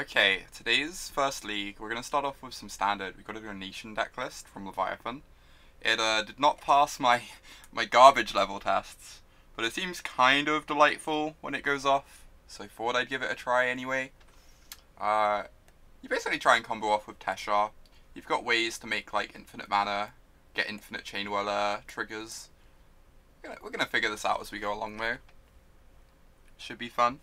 Okay, today's first league, we're going to start off with some standard. We've got to do a nation deck list from Leviathan. It did not pass my garbage level tests, but it seems kind of delightful when it goes off, so I thought I'd give it a try anyway. You basically try and combo off with Teshar. You've got ways to make like infinite mana, get infinite Chainwhirler triggers. We're gonna figure this out as we go along though. Should be fun.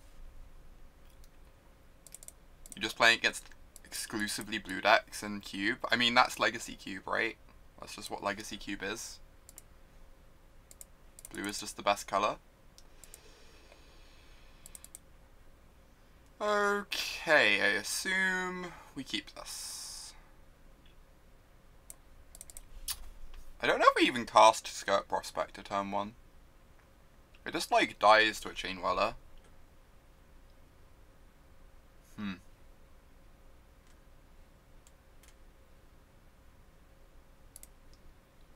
You're just playing against exclusively blue decks and Cube. I mean, that's Legacy Cube, right? That's just what Legacy Cube is. Blue is just the best color. Okay, I assume we keep this. I don't know if we even cast Skirk Prospector turn 1. It just like dies to a Chainwhirler.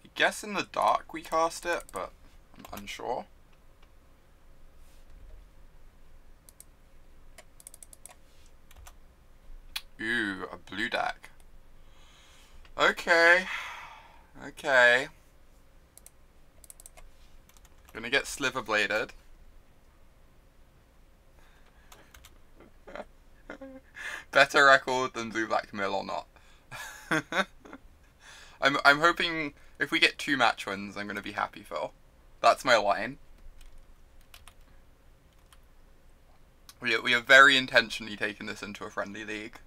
I guess in the dark we cast it, but I'm unsure. Ooh, a blue deck. Okay. Okay. Gonna get sliver bladed. Better record than Blue Black Mill or not. I'm hoping if we get 2 match wins, I'm gonna be happy, Phil. That's my line. We have very intentionally taken this into a friendly league.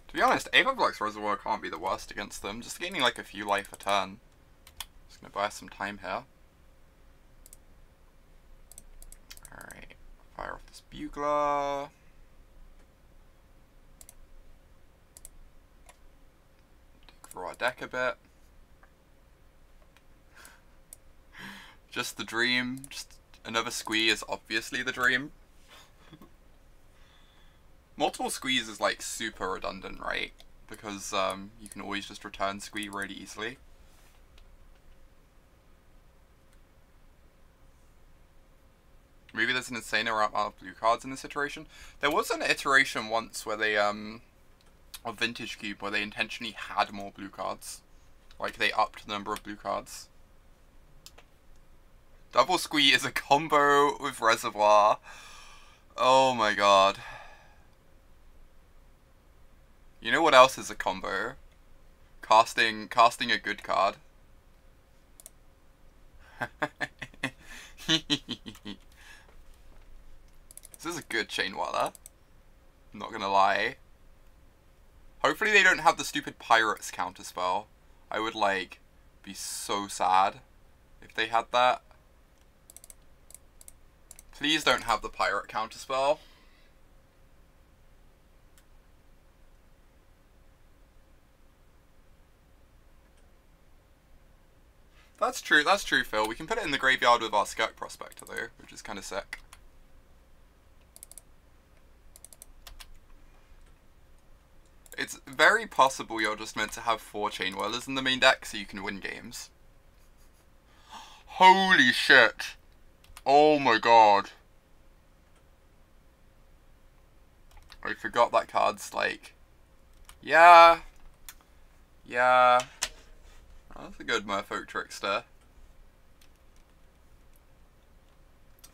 To be honest, Aetherflux Reservoir can't be the worst against them. Just gaining like a few life a turn. Just gonna buy us some time here. Alright, fire off this Bugler. Dig through our deck a bit. Just the dream. Just another Squee is obviously the dream. Multiple Squees is like super redundant, right? Because you can always just return Squee really easily. Maybe there's an insane amount of blue cards in this iteration. There was an iteration once where they, of Vintage Cube, where they intentionally had more blue cards. Like, they upped the number of blue cards. Double Squee is a combo with Reservoir. Oh my god. You know what else is a combo? Casting a good card. This is a good Chainwhirler. I'm not gonna lie. Hopefully they don't have the stupid Pirates counterspell. I would like be so sad if they had that. Please don't have the Pirate counterspell. That's true, Phil. We can put it in the graveyard with our Skirk Prospector, though, which is kind of sick. It's very possible you're just meant to have 4 Chainwhirlers in the main deck so you can win games. Holy shit! Oh my god. I forgot that card's like... Yeah. Yeah. That's a good Merfolk Trickster.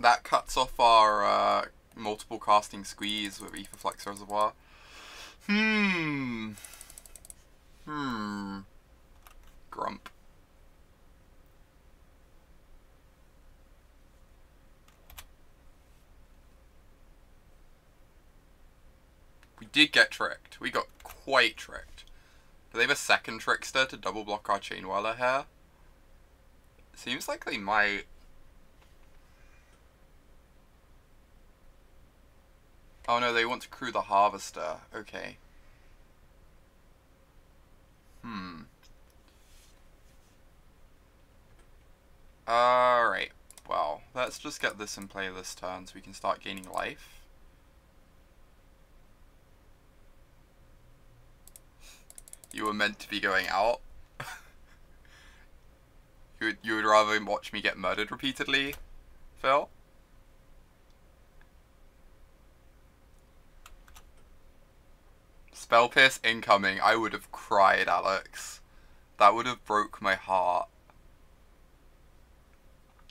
That cuts off our multiple casting Squeeze with Aetherflux Reservoir. Grump. We did get tricked. We got quite tricked. Do they have a second Trickster to double block our Chainwhirler here? Seems like they might. Oh no, they want to crew the Harvester. Okay. Alright. Well, let's just get this in play this turn so we can start gaining life. You were meant to be going out. You would rather watch me get murdered repeatedly, Phil? Spell Pierce incoming. I would have cried, Alex. That would have broke my heart.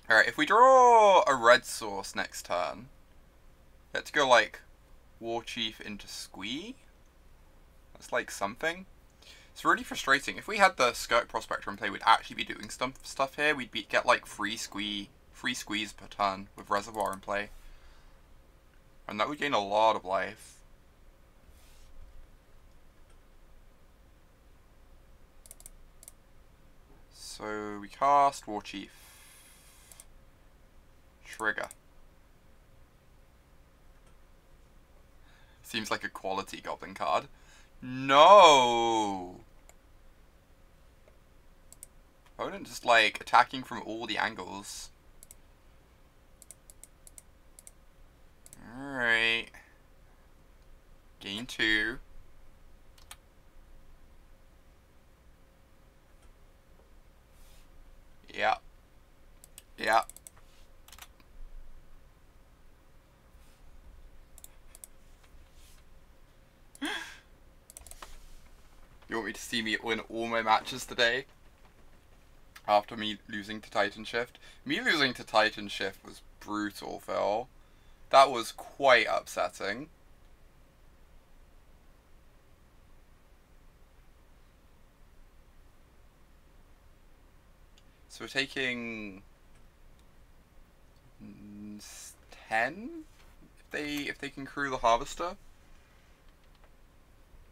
Alright, if we draw a red source next turn, let's go like Warchief into Squee. That's like something. It's really frustrating. If we had the Skirk Prospector in play, we'd actually be doing stuff here. We'd get like free squeeze per turn with Reservoir in play. And that would gain a lot of life. So we cast Warchief. Trigger. Seems like a quality Goblin card. No! Opponent just like attacking from all the angles. Alright. Gain 2. Yeah. Yeah. You want me to see me win all my matches today? After me losing to Titan Shift? Me losing to Titan Shift was brutal, Phil. That was quite upsetting. So we're taking 10 if they can crew the Harvester,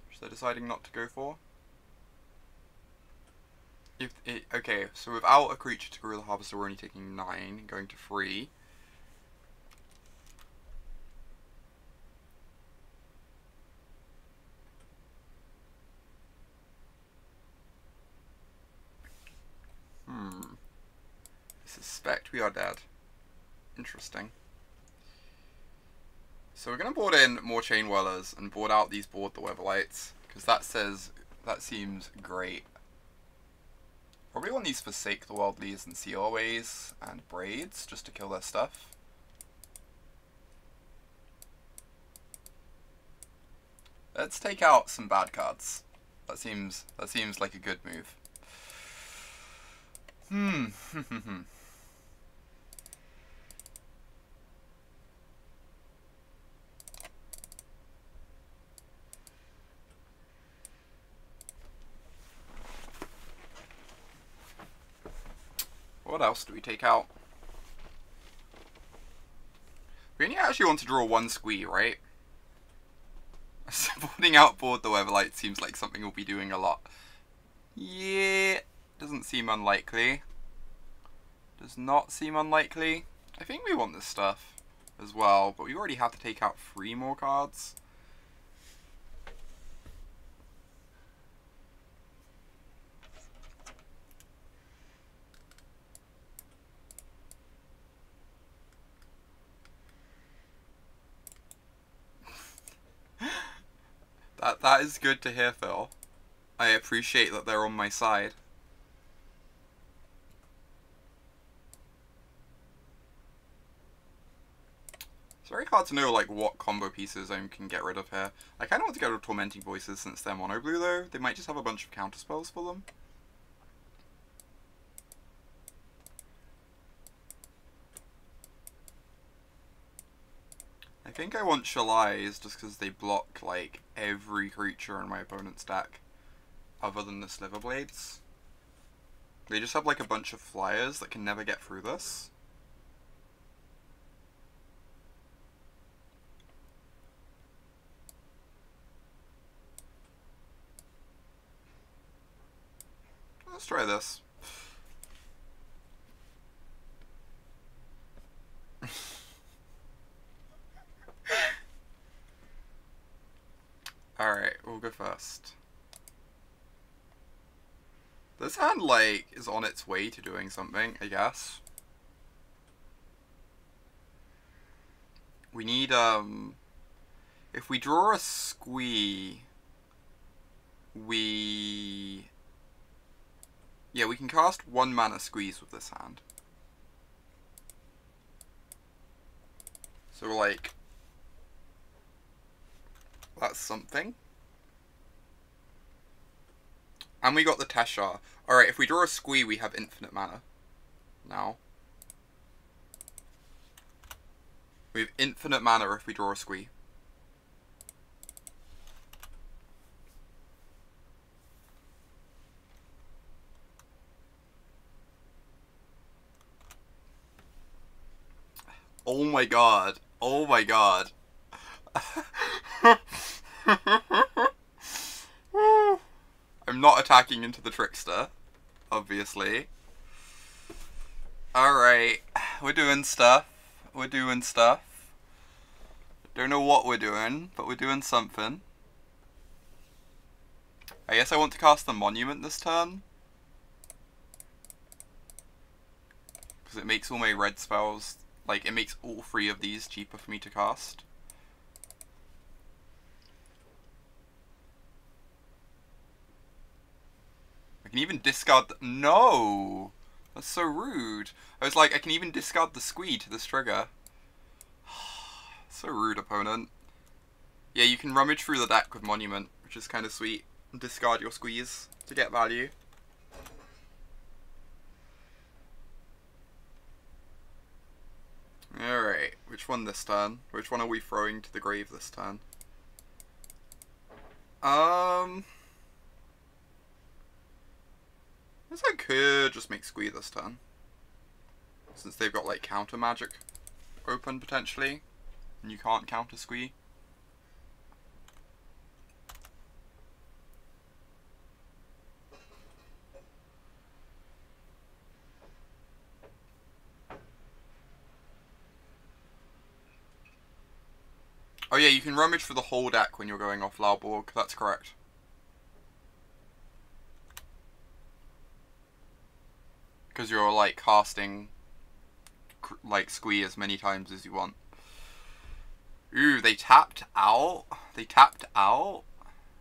which they're deciding not to go for. Okay, so without a creature to crew the Harvester, we're only taking 9, going to 3. I suspect we are dead. Interesting. So we're going to board in more Chainwhirlers and board out these Board the Weatherlights, because that seems great. Probably want these Forsake the Worldlies and COAs and Braids just to kill their stuff. Let's take out some bad cards. That seems like a good move. What else do we take out? We only actually want to draw one Squee, right? Boarding out Board the Weatherlight seems like something we'll be doing a lot. Yeah, doesn't seem unlikely. Does not seem unlikely. I think we want this stuff as well, but we already have to take out 3 more cards. That is good to hear, Phil. I appreciate that they're on my side. It's very hard to know like what combo pieces I can get rid of here. I kind of want to get rid of Tormenting Voices since they're mono blue though. They might just have a bunch of counter spells for them. I think I want Shalais just because they block like every creature in my opponent's deck other than the Sliver Blades. They just have like a bunch of flyers that can never get through this. Let's try this. Alright, we'll go first. This hand, like, is on its way to doing something, I guess. We need, if we draw a Squee, we Yeah, we can cast 1 mana Squeeze with this hand. So we're like, that's something. And we got the Teshar. Alright, if we draw a Squee, we have infinite mana. Now. We have infinite mana if we draw a Squee. Oh my god. Oh my god. I'm not attacking into the Trickster, obviously. Alright, we're doing stuff. We're doing stuff. Don't know what we're doing, but we're doing something. I guess I want to cast the Monument this turn. Because it makes all my red spells, like, it makes all 3 of these cheaper for me to cast. I can even discard the... No! That's so rude. I was like, I can even discard the Squee to this trigger. So rude, opponent. Yeah, you can rummage through the deck with Monument, which is kind of sweet. And discard your Squeeze to get value. Alright, which one this turn? Which one are we throwing to the grave this turn? I guess I could just make Squee this turn. Since they've got like counter magic open potentially. And you can't counter Squee. Oh yeah, you can rummage for the whole deck when you're going off Lauborg, that's correct. Because you're like casting like Squee as many times as you want. Ooh, they tapped out. They tapped out.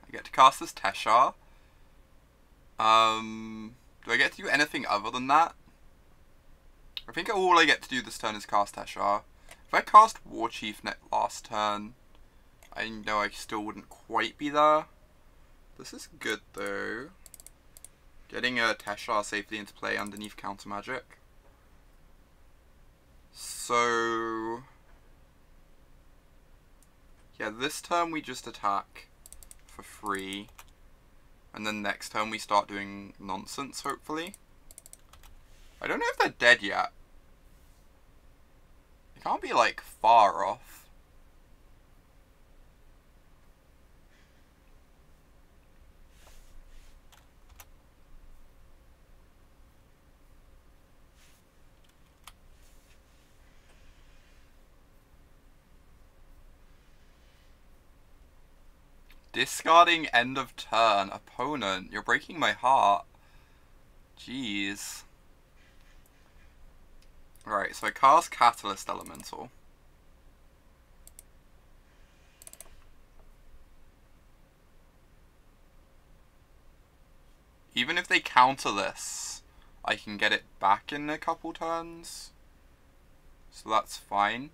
I get to cast this Teshar. Do I get to do anything other than that? I think all I get to do this turn is cast Teshar. If I cast Warchief last turn, I know I still wouldn't quite be there. This is good though. Getting a Teshar safely into play underneath counter magic. So yeah, this turn we just attack for free. And then next turn we start doing nonsense, hopefully. I don't know if they're dead yet. They can't be like far off. Discarding end of turn. Opponent, you're breaking my heart. Jeez. Alright, so I cast Catalyst Elemental. Even if they counter this, I can get it back in a couple turns. So that's fine.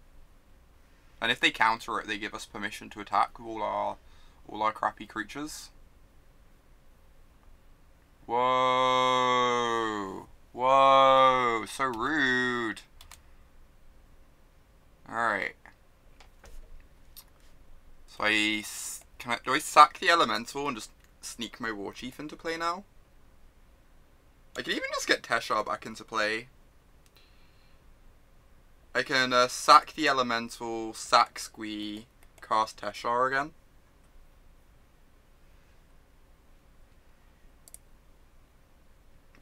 And if they counter it, they give us permission to attack with all our crappy creatures. Whoa! Whoa! So rude. Alright. So do I sack the Elemental and just sneak my Warchief into play now? I can even just get Teshar back into play. I can sack the Elemental, sack Squee, cast Teshar again.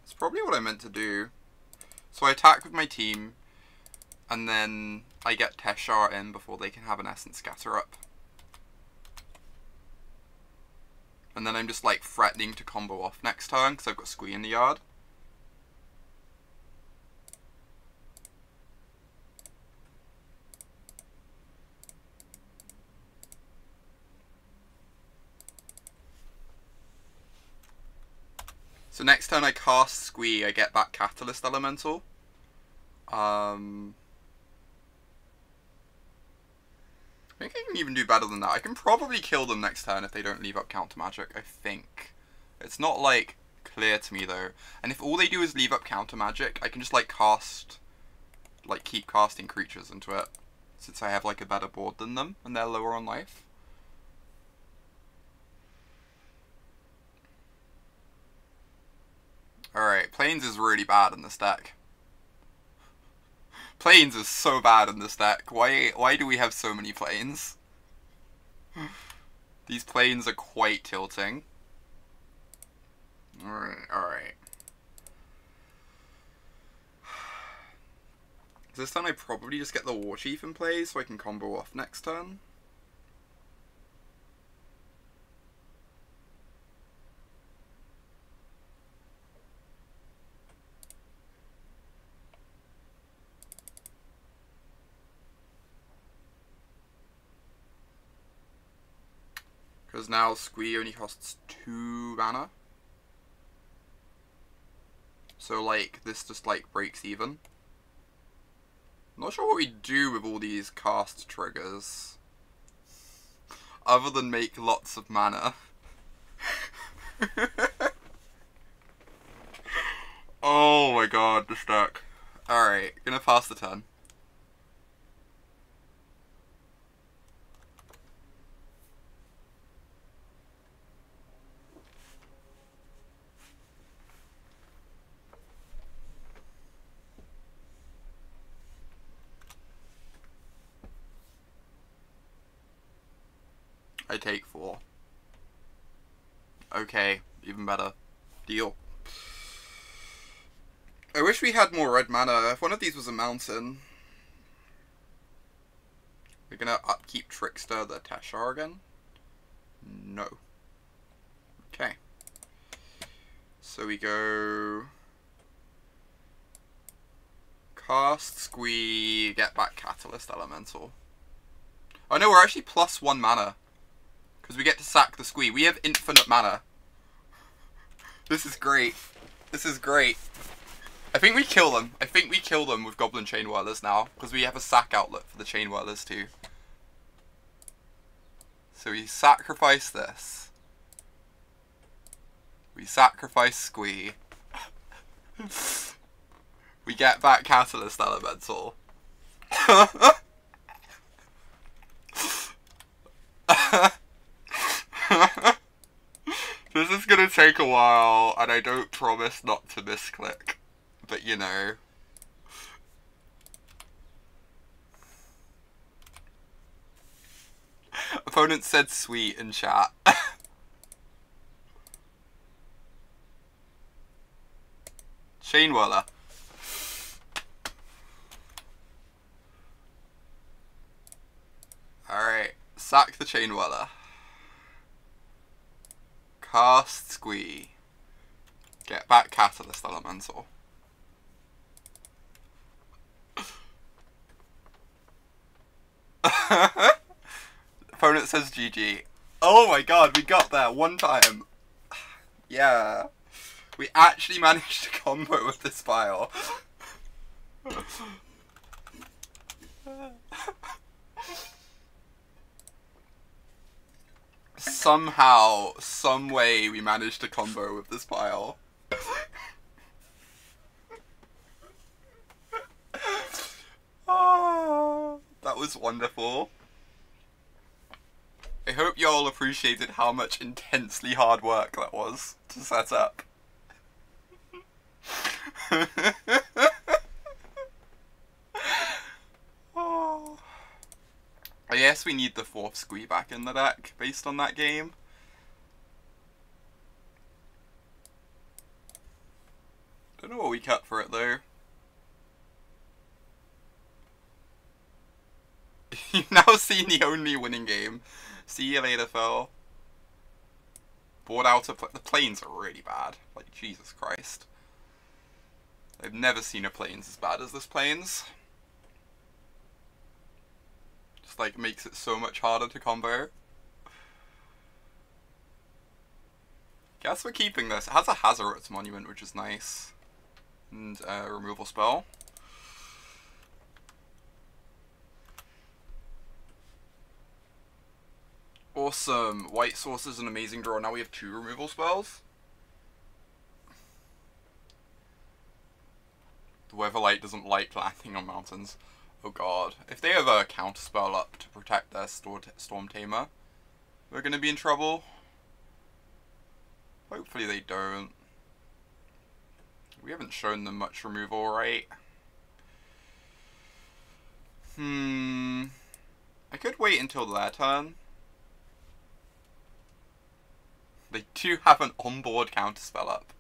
That's probably what I meant to do. So I attack with my team, and then I get Teshar in before they can have an Essence Scatter up. And then I'm just like threatening to combo off next turn because I've got Squee in the yard. So next turn I cast Squee, I get back Catalyst Elemental. I think I can even do better than that. I can probably kill them next turn if they don't leave up counter magic, I think. It's not, like, clear to me, though. And if all they do is leave up counter magic, I can just, like, cast... like, keep casting creatures into it. Since I have, like, a better board than them, and they're lower on life. Alright, Plains is really bad in this deck. Plains is so bad in this deck. Why do we have so many Plains? These Plains are quite tilting. Alright. This time I probably just get the Warchief in play so I can combo off next turn. Because now Squee only costs 2 mana. So, like, this just, like, breaks even. I'm not sure what we do with all these cast triggers. Other than make lots of mana. Oh my god, this deck. Alright, gonna pass the turn. I take 4. Okay, even better. Deal. I wish we had more red mana. If one of these was a mountain. We're gonna upkeep Trickster the Teshar again? No. Okay. So we go... cast, Squee, get back Catalyst Elemental. Oh no, we're actually +1 mana. Because we get to sack the Squee. We have infinite mana. This is great. This is great. I think we kill them. I think we kill them with Goblin Chainwhirlers now. Because we have a sack outlet for the Chainwhirlers too. So we sacrifice this. We sacrifice Squee. We get back Catalyst Elemental. This is gonna take a while, and I don't promise not to misclick. But you know. Opponent said sweet in chat. Chainwhirler. Alright, sack the Chainwhirler. Cast Squee. Get back Catalyst Elemental. Opponent says GG. Oh my god, we got there one time. Yeah. We actually managed to combo with this file. Somehow, some way, we managed to combo with this pile. Oh, that was wonderful. I hope y'all appreciated how much intensely hard work that was to set up. Oh. I guess we need the 4th Squee back in the deck, based on that game. Don't know what we cut for it, though. You've now seen the only winning game. See you later, Phil. Board out of... The Plains are really bad. Like, Jesus Christ. I've never seen a Plains as bad as this Plains. Just, like, makes it so much harder to combo. Guess we're keeping this. It has a Hazoret monument, which is nice. And a removal spell. Awesome. White source is an amazing draw. Now we have 2 removal spells. The Weatherlight doesn't like landing on mountains. Oh god. If they have a counterspell up to protect their Storm Tamer, we're going to be in trouble. Hopefully they don't. We haven't shown them much removal, right? I could wait until their turn. They do have an onboard counterspell up.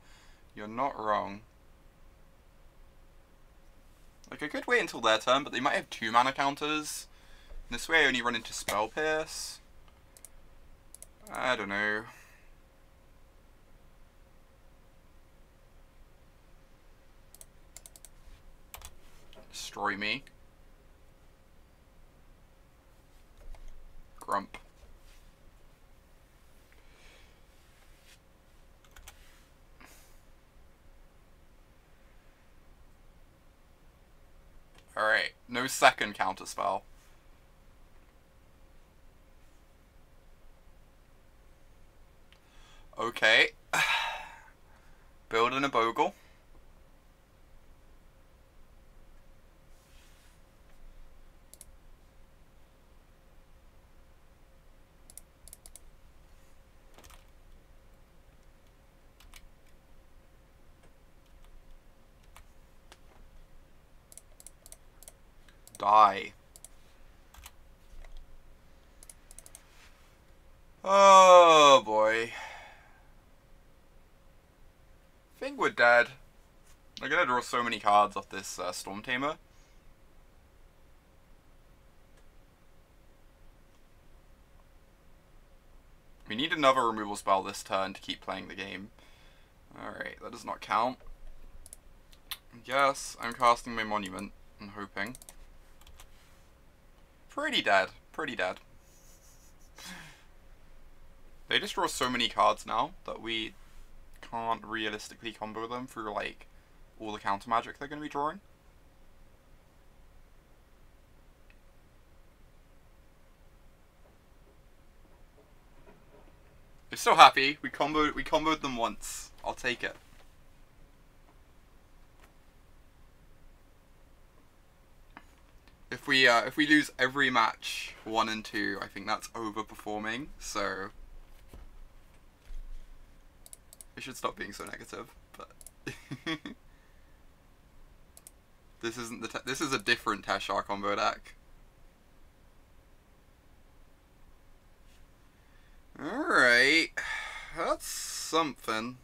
You're not wrong. Like, I could wait until their turn, but they might have 2 mana counters. And this way I only run into Spell Pierce. I don't know. Destroy me. Grump. Alright, no second counterspell. Okay. Building a Bogle. Die. Oh boy. I think we're dead. I'm gonna draw so many cards off this Storm Tamer. We need another removal spell this turn to keep playing the game. Alright, that does not count. Yes, I'm casting my monument and hoping. Pretty dead. Pretty dead. They just draw so many cards now that we can't realistically combo them through, like, all the counter magic they're going to be drawing. I'm so happy. We comboed them once. I'll take it. If we lose every match 1 and 2, I think that's overperforming. So I should stop being so negative. But this isn't this is a different Teshar combo deck. All right, that's something.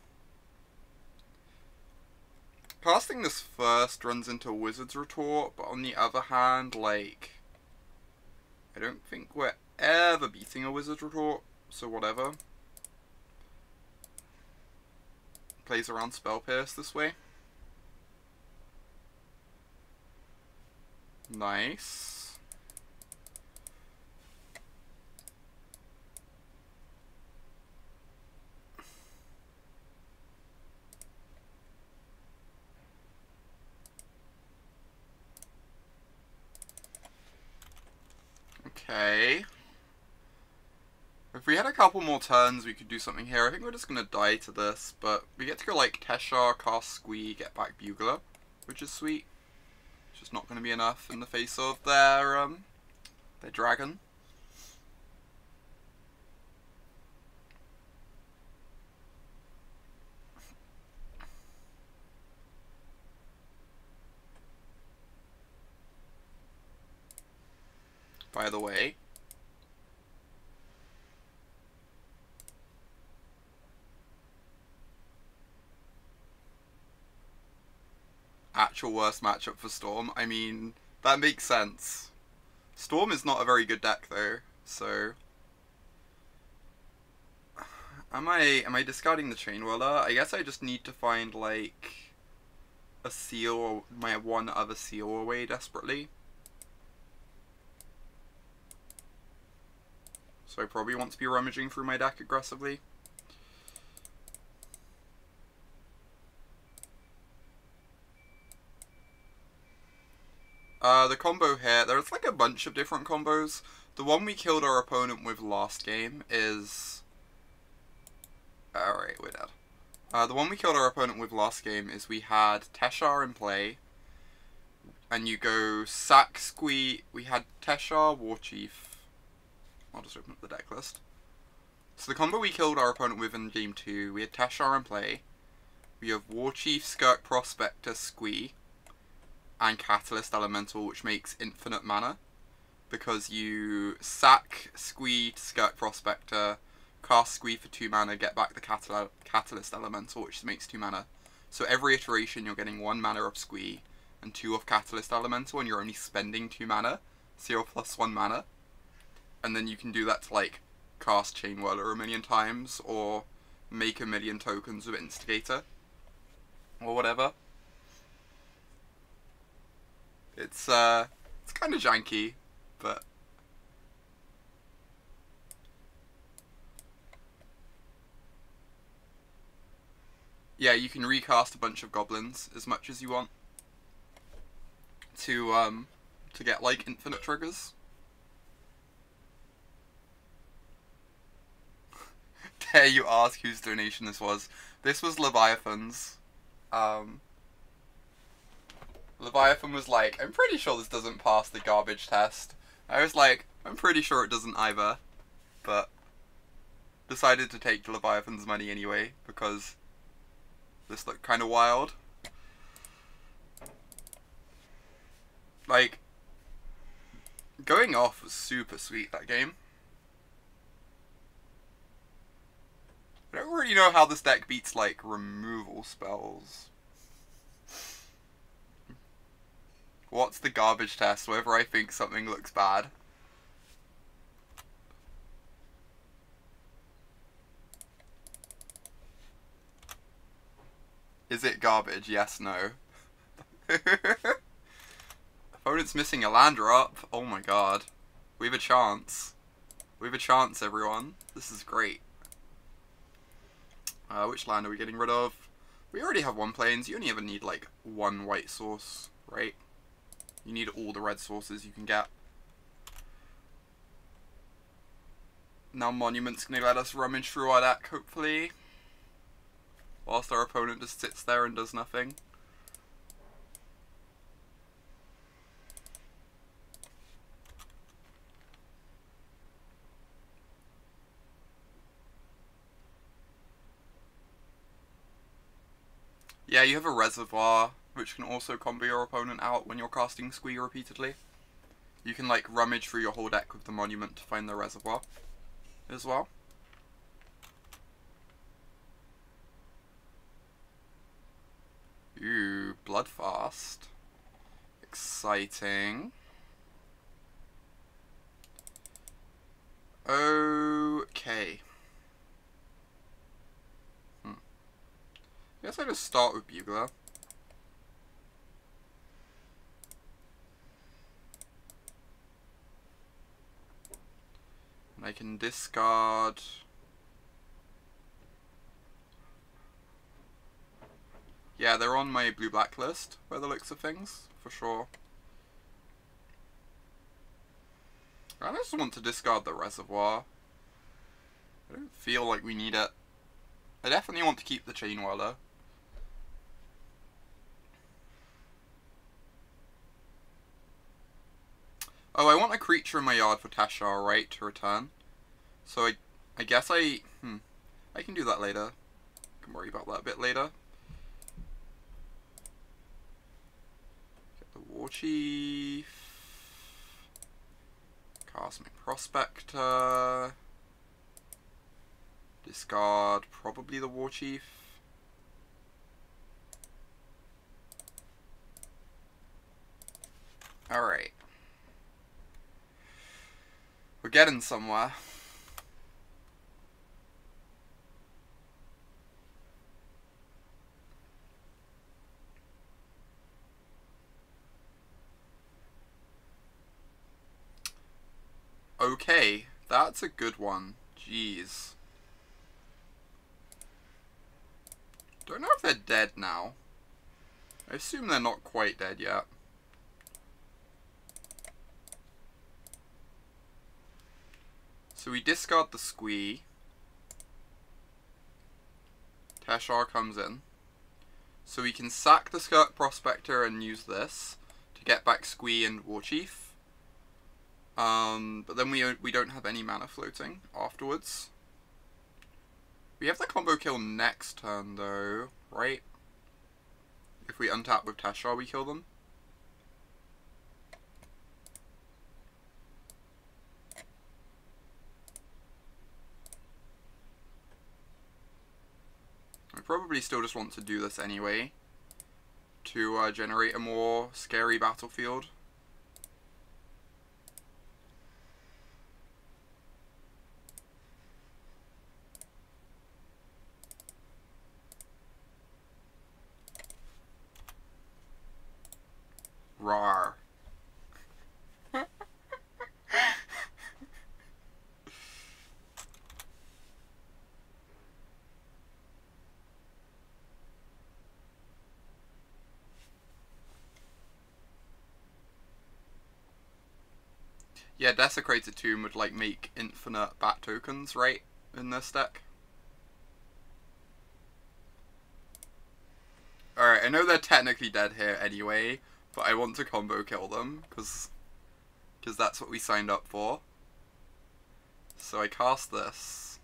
Casting this first runs into Wizard's Retort, but on the other hand, like, I don't think we're ever beating a Wizard's Retort, so whatever. Plays around Spell Pierce this way. Nice. Okay. If we had a couple more turns, we could do something here. I think we're just going to die to this, but we get to go like Teshar, cast Squee, get back Bugler, which is sweet. It's just not going to be enough in the face of their dragon. By the way, actual worst matchup for Storm. I mean, that makes sense. Storm is not a very good deck though, so am I discarding the Chainwhirler? I guess I just need to find like a seal or my one other seal away desperately. So I probably want to be rummaging through my deck aggressively. The combo here, there's like a bunch of different combos. The one we killed our opponent with last game is... Alright, we're dead. The one we killed our opponent with last game is we had Teshar in play, and you go sack, Squee. We had Teshar, Warchief. I'll just open up the deck list. So the combo we killed our opponent with in game 2, we had Teshar in play. We have Warchief, Skirk Prospector, Squee, and Catalyst Elemental, which makes infinite mana. Because you sack Squee to Skirk Prospector, cast Squee for 2 mana, get back the Catalyst Elemental, which makes 2 mana. So every iteration you're getting 1 mana of Squee and 2 of Catalyst Elemental, and you're only spending 2 mana, so you're +1 mana. And then you can do that to like cast Chainwhirler a million times, or make a million tokens with Instigator, or whatever. It's kind of janky, but yeah, you can recast a bunch of goblins as much as you want to get like infinite triggers. Dare you ask whose donation this was? This was Leviathan's. Leviathan was like, I'm pretty sure this doesn't pass the garbage test. I was like, I'm pretty sure it doesn't either. But decided to take Leviathan's money anyway, because this looked kind of wild. Like, going off was super sweet that game. I don't really know how this deck beats, like, removal spells. What's the garbage test whenever I think something looks bad? Is it garbage? Yes, no. Opponent's missing a land drop. Oh my god. We have a chance. We have a chance, everyone. This is great. Which land are we getting rid of? We already have 1 plains. You only ever need like 1 white source, right? You need all the red sources you can get. Now Monument's going to let us rummage through our deck, hopefully. Whilst our opponent just sits there and does nothing. Yeah, you have a Reservoir, which can also combo your opponent out when you're casting Squee repeatedly. You can like rummage through your whole deck with the Monument to find the Reservoir as well. Ooh, Bloodfast. Exciting. Okay. I guess I just start with Bugler. And I can discard... Yeah, they're on my blue-black list, by the looks of things, for sure. I just want to discard the Reservoir. I don't feel like we need it. I definitely want to keep the Chainwhirler. Oh, I want a creature in my yard for Teshar, right, to return. So I guess I can do that later. I can worry about that a bit later. Get the Warchief. Cosmic Prospector. Discard probably the Warchief. Alright. We're getting somewhere. Okay, that's a good one. Jeez. Don't know if they're dead now. I assume they're not quite dead yet. So we discard the Squee. Teshar comes in. So we can sack the Skirk Prospector and use this to get back Squee and Warchief. But then we don't have any mana floating afterwards. We have the combo kill next turn though, right? If we untap with Teshar, we kill them. I probably still just want to do this anyway to generate a more scary battlefield. Rawr. Yeah, Desecrated Tomb would like make infinite bat tokens, right, in this deck. Alright, I know they're technically dead here anyway, but I want to combo kill them, because that's what we signed up for. So I cast this.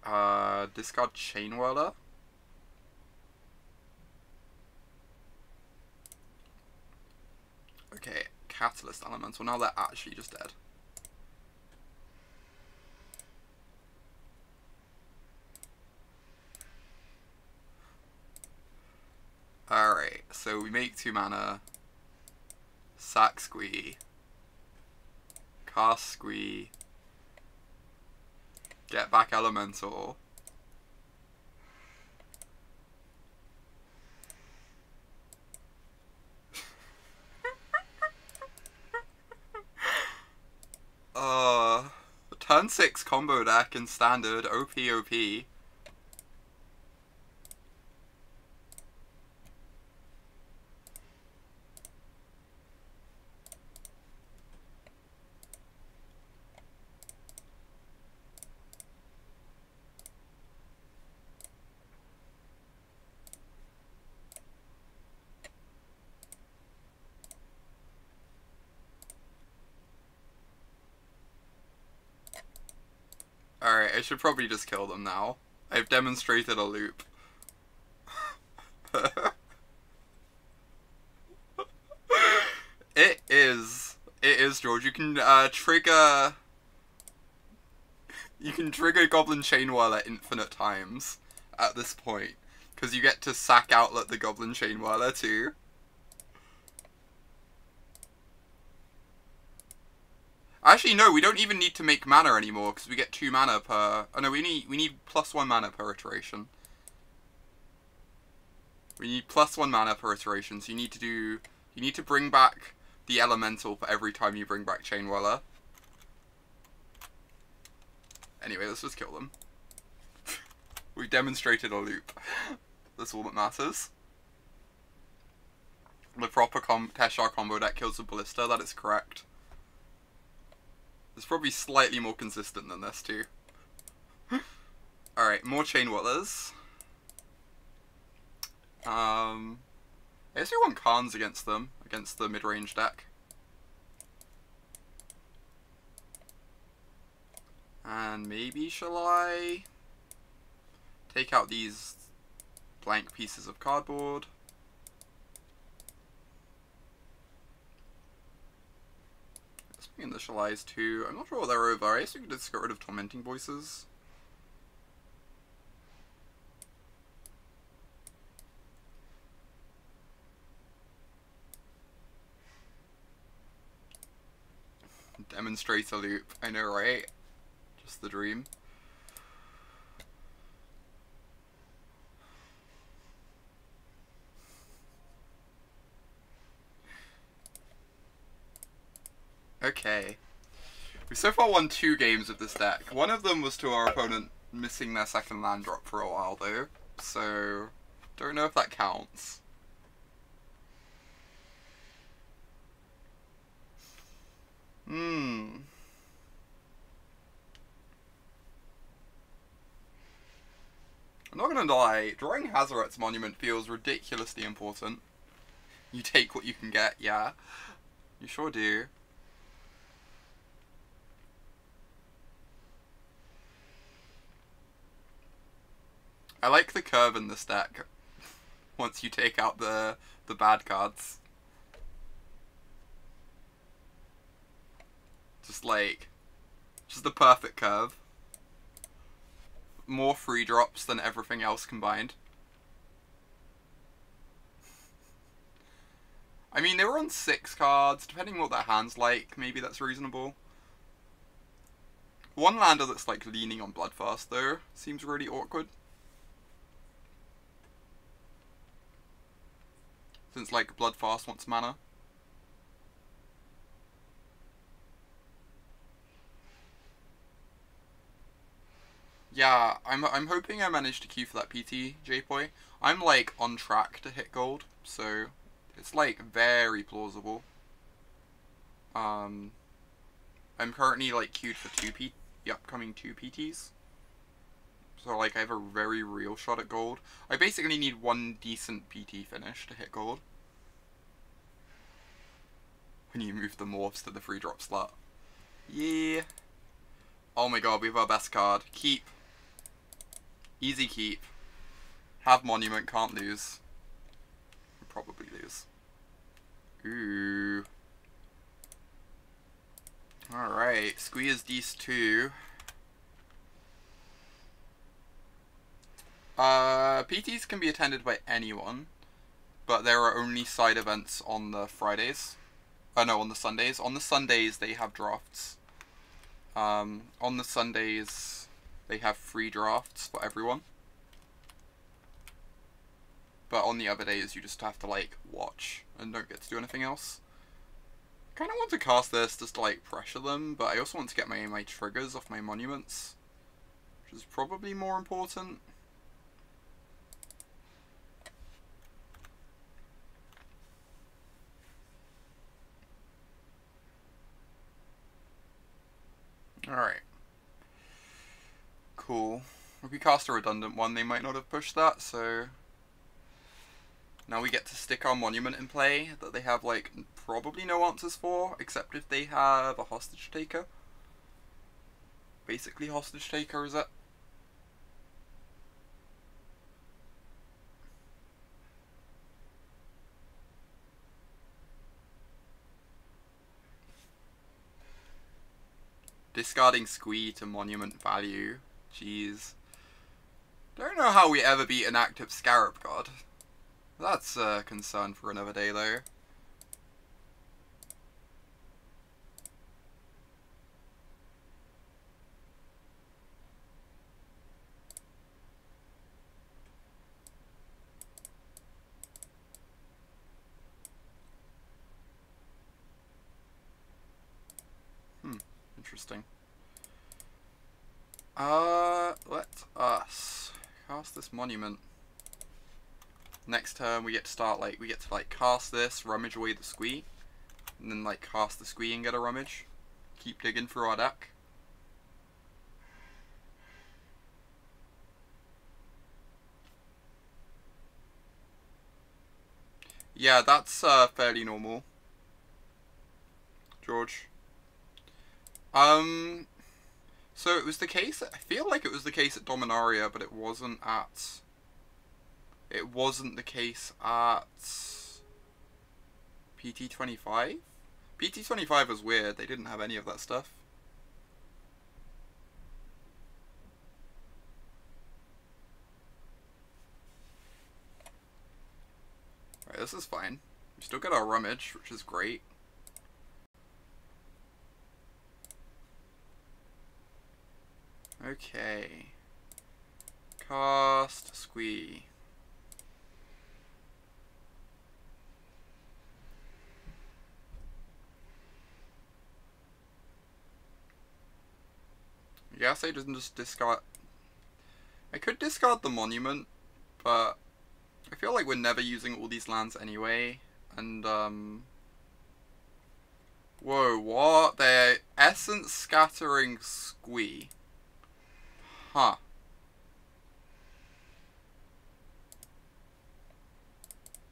Discard Chainwhirler. Okay, Catalyst Elemental. Now they're actually just dead. Alright, so we make 2 mana. Sack Squee. Cast Squee. Get back Elemental. Turn 6 combo deck in standard, OP. Alright, I should probably just kill them now. I've demonstrated a loop. It is, George. You can trigger Goblin Chainwhirler infinite times at this point. Because you get to sack outlet the Goblin Chainwhirler too. Actually, no, we don't even need to make mana anymore, because we get 2 mana per... Oh no, we need +1 mana per iteration. We need +1 mana per iteration, so you need to bring back the elemental for every time you bring back Chainwhirler. Anyway, let's just kill them. We've demonstrated a loop. That's all that matters. The proper Teshar combo deck kills the Ballista, that is correct. It's probably slightly more consistent than this too. Alright, more Chainwhirlers. I guess we want Karns against them, against the mid-range deck. And maybe Shalai take out these blank pieces of cardboard. Let's bring in the Shalais too. I'm not sure what they're over. I guess we could just get rid of Tormenting Voices. Demonstrate a loop. I know, right? Just the dream. Okay. We've so far won 2 games with this deck. One of them was to our opponent missing their second land drop for a while though, so don't know if that counts. I'm not gonna lie, drawing Hazoret's monument feels ridiculously important. You take what you can get, yeah. You sure do. I like the curve in this deck. Once you take out the bad cards. Just the perfect curve. More free drops than everything else combined. I mean, they were on 6 cards, depending on what their hand's like, maybe that's reasonable. One lander that's like leaning on Bloodfast though, seems really awkward. Since like Bloodfast wants mana. Yeah, I'm hoping I manage to queue for that PT, J-Poi. I'm like on track to hit gold, so it's like very plausible. I'm currently like queued for the upcoming 2 PTs. So like I have a very real shot at gold. I basically need 1 decent PT finish to hit gold. When you move the morphs to the free drop slot. Yeah. Oh my god, we have our best card. Keep. Easy keep. Have monument, can't lose. We'll probably lose. Ooh. Alright, Squee is these 2. PTs can be attended by anyone, but there are only side events on the Fridays. No, on the Sundays. On the Sundays, they have drafts. On the Sundays, they have free drafts for everyone. But on the other days, you just have to, like, watch and don't get to do anything else. I kind of want to cast this just to, like, pressure them, but I also want to get my triggers off my monuments, which is probably more important. Alright. Cool. If we cast a redundant one, they might not have pushed that, so... Now we get to stick our monument in play that they have, like, probably no answers for, except if they have a hostage taker. Basically hostage taker, is it? Discarding Squee to monument value. Jeez. Don't know how we ever beat an active Scarab God. That's a concern for another day though. Interesting. Let us cast this monument. Next turn we get to start, like, cast this, rummage away the Squee, and then, like, cast the Squee and get a rummage. Keep digging through our deck. Yeah, that's, fairly normal. George. So it was the case, I feel like it was the case at Dominaria, but it wasn't the case at PT25? PT25 was weird, they didn't have any of that stuff. Right, this is fine. We still get our rummage, which is great. Okay. Cast Squee. I guess I didn't just discard. I could discard the monument, but I feel like we're never using all these lands anyway, and Whoa, what? They're essence scattering Squee. Huh.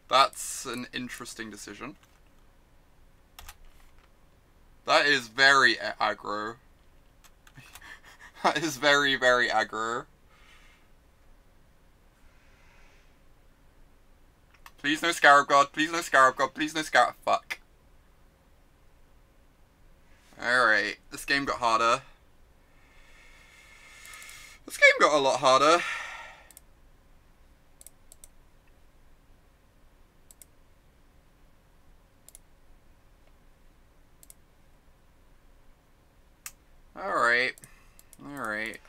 That's an interesting decision. That is very aggro. That is very, very aggro. Please no Scarab God, please no Scarab God, please no Scarab. Fuck. Alright, this game got harder. This game got a lot harder. Alright. Alright.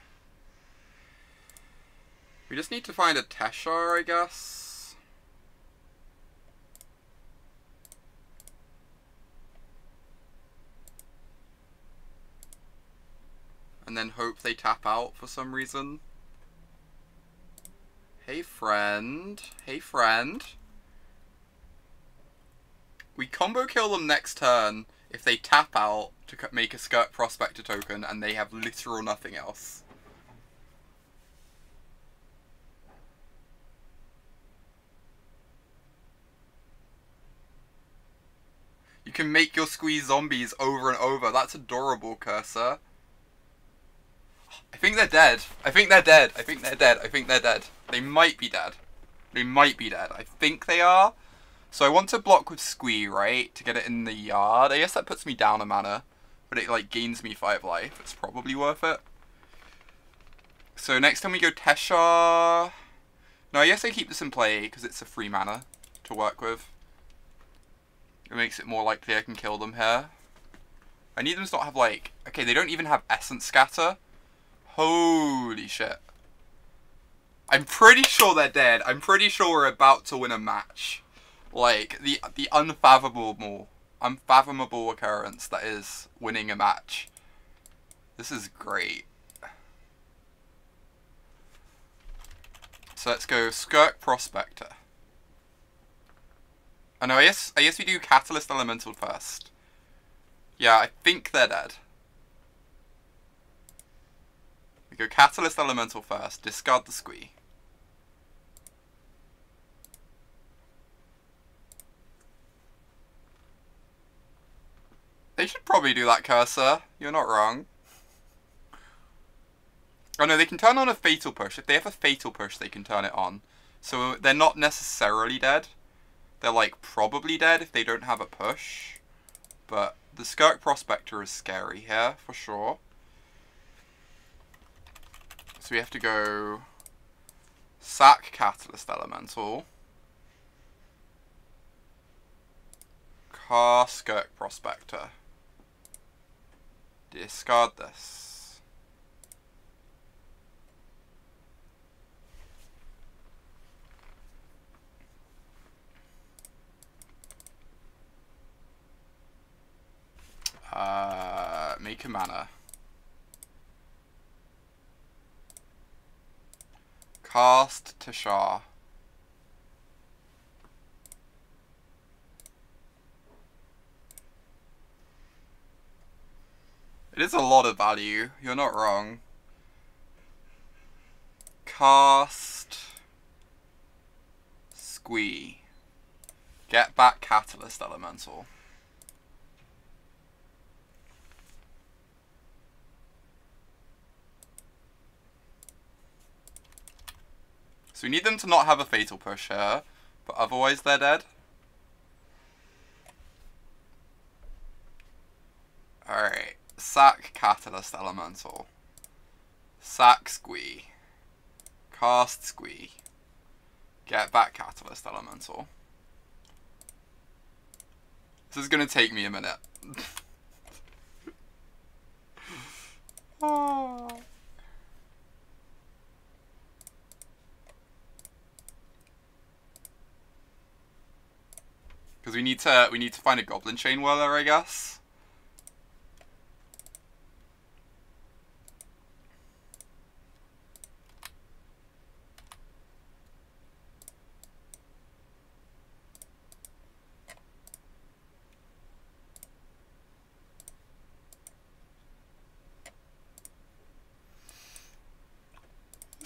We just need to find a Teshar, I guess. And then hope they tap out for some reason. Hey friend. Hey friend. We combo kill them next turn if they tap out to make a Skirk Prospector token and they have literal nothing else. You can make your Squee zombies over and over. That's adorable, Cursor. I think they're dead. I think they're dead. I think they're dead. I think they're dead. They might be dead. They might be dead. I think they are. So I want to block with Squee, right? To get it in the yard. I guess that puts me down a mana. But it, like, gains me 5 life. It's probably worth it. So next time we go Teshar. No, I guess I keep this in play because it's a free mana to work with. It makes it more likely I can kill them here. I need them to not have, like... Okay, they don't even have Essence Scatter. Holy shit. I'm pretty sure they're dead. I'm pretty sure we're about to win a match. Like, the unfathomable occurrence that is winning a match. This is great. So let's go Skirk Prospector. Oh no, I guess we do Catalyst Elemental first. Yeah, I think they're dead. We go Catalyst Elemental first, discard the Squee. They should probably do that, Cursor. You're not wrong. Oh no, they can turn on a Fatal Push. If they have a Fatal Push, they can turn it on. So they're not necessarily dead. They're, like, probably dead if they don't have a push. But the Skirk Prospector is scary here, for sure. So we have to go... Sack Catalyst Elemental. Cast Skirk Prospector. Discard this. Make a mana. Cast Teshar. It is a lot of value, you're not wrong. Cast Squee. Get back Catalyst Elemental. So we need them to not have a Fatal Push here, but otherwise they're dead. Alright, sack Catalyst Elemental. Sack Squee. Cast Squee. Get back Catalyst Elemental. This is gonna take me a minute. Oh. Because we need to find a Goblin Chainwhirler, I guess.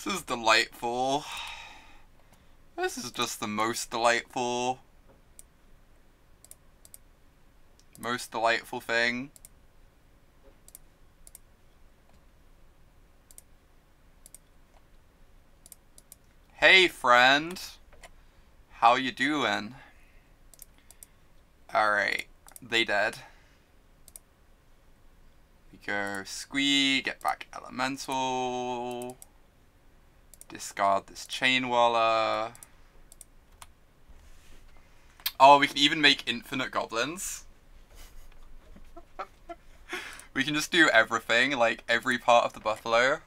This is delightful. This is just the most delightful thing. Hey friend, how you doing? Alright, they dead. We go Squee, get back Elemental, discard this Chainwhirler. Oh, we can even make infinite goblins. We can just do everything, like every part of the buffalo.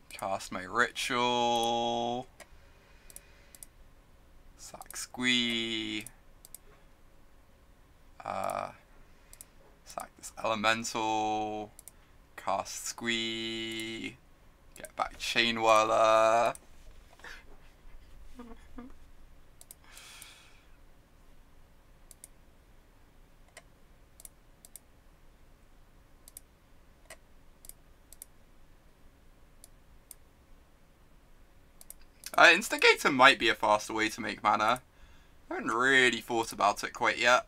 Cast my ritual. Sack Squee. Sack this elemental. Cast Squee. Get back Chainwhirler. Instigator might be a faster way to make mana. I haven't really thought about it quite yet.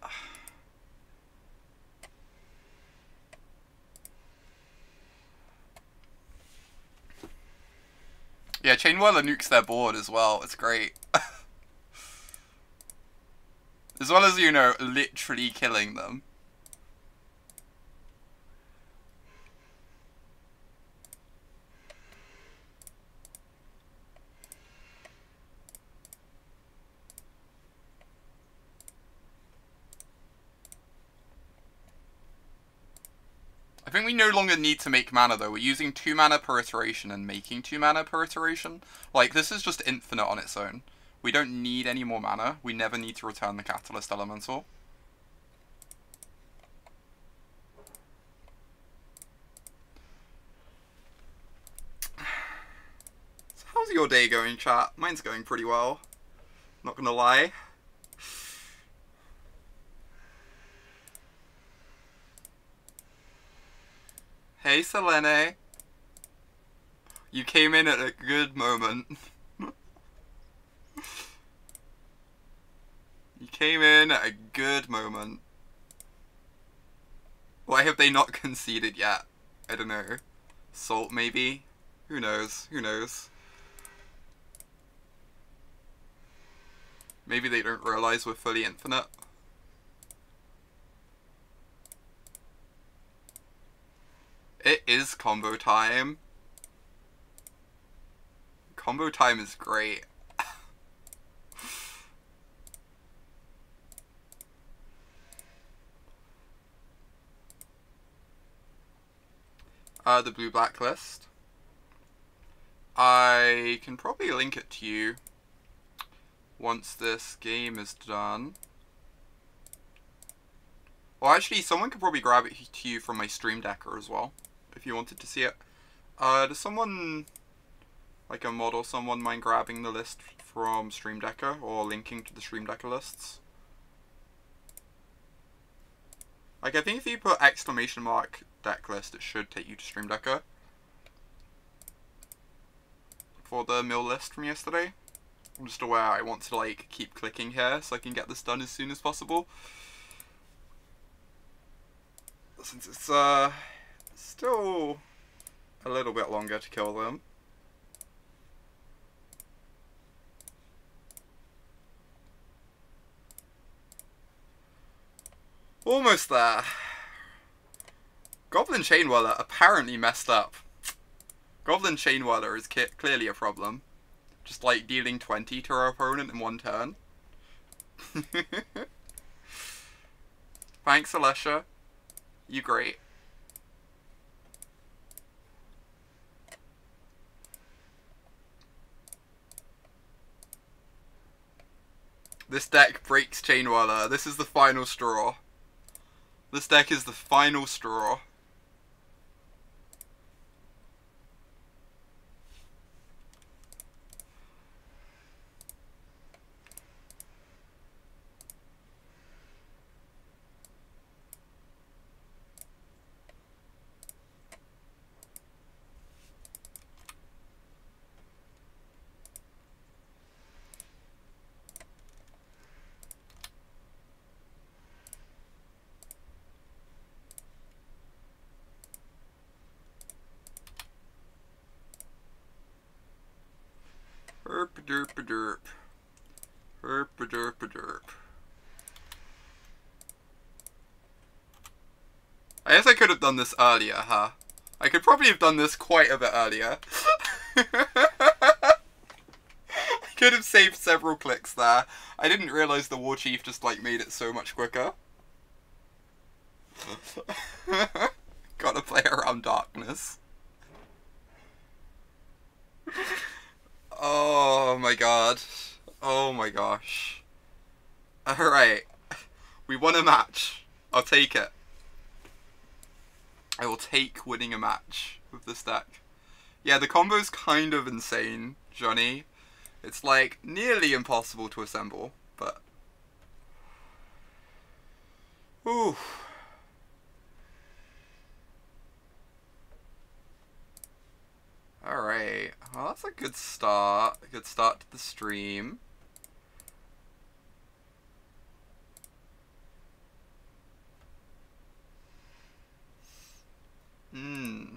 Yeah, Chainwhirler nukes their board as well. It's great. As well as, you know, literally killing them. I think we no longer need to make mana though. We're using 2 mana per iteration and making 2 mana per iteration. Like, this is just infinite on its own. We don't need any more mana. We never need to return the Catalyst Elemental. So how's your day going, chat? Mine's going pretty well. Not gonna lie. Hey, Selene. You came in at a good moment. You came in at a good moment. Why have they not conceded yet? I don't know. Salt, maybe? Who knows? Who knows? Maybe they don't realize we're fully infinite. It is combo time. Combo time is great. The blue blacklist. I can probably link it to you once this game is done. Well, actually, someone could probably grab it to you from my Stream Decker as well, if you wanted to see it. Does someone, like a mod or someone, mind grabbing the list from Stream Decker or linking to the Stream Decker lists? Like, I think if you put exclamation mark deck list, it should take you to Stream Decker for the mill list from yesterday. I'm just aware I want to, like, keep clicking here so I can get this done as soon as possible. Since it's still a little bit longer to kill them. Almost there. Goblin Chainwhirler apparently messed up. Goblin Chainwhirler is clearly a problem. Just like dealing 20 to our opponent in 1 turn. Thanks, Alicia. You great. This deck breaks Chainwhirler. This is the final straw. This deck is the final straw. Derp-a-derp. Herp-a-derp-a-derp. I guess I could have done this earlier, huh? I could probably have done this quite a bit earlier. I could have saved several clicks there. I didn't realise the Warchief just, like, made it so much quicker. Gotta play around darkness. Oh my god. Oh my gosh. Alright. We won a match. I'll take it. I will take winning a match with this deck. Yeah, the combo's kind of insane, Johnny. It's like nearly impossible to assemble, but... Ooh. Alright. Well, that's a good start. A good start to the stream. Hmm.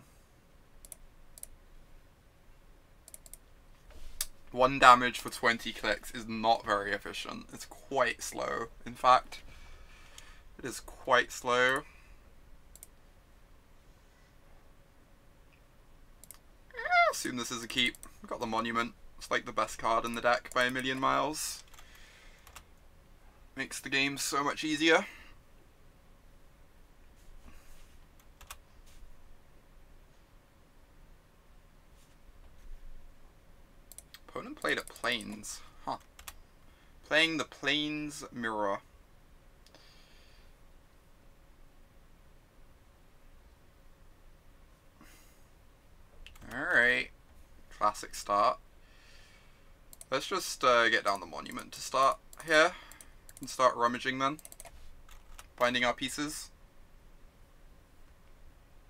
1 damage for 20 clicks is not very efficient. It's quite slow, in fact. It is quite slow. I assume this is a keep. We've got the Monument. It's like the best card in the deck by a million miles. Makes the game so much easier. Opponent played at Plains. Huh. Playing the Plains Mirror. Alright. Classic start. Let's just get down the Monument to start here. And start rummaging then. Finding our pieces.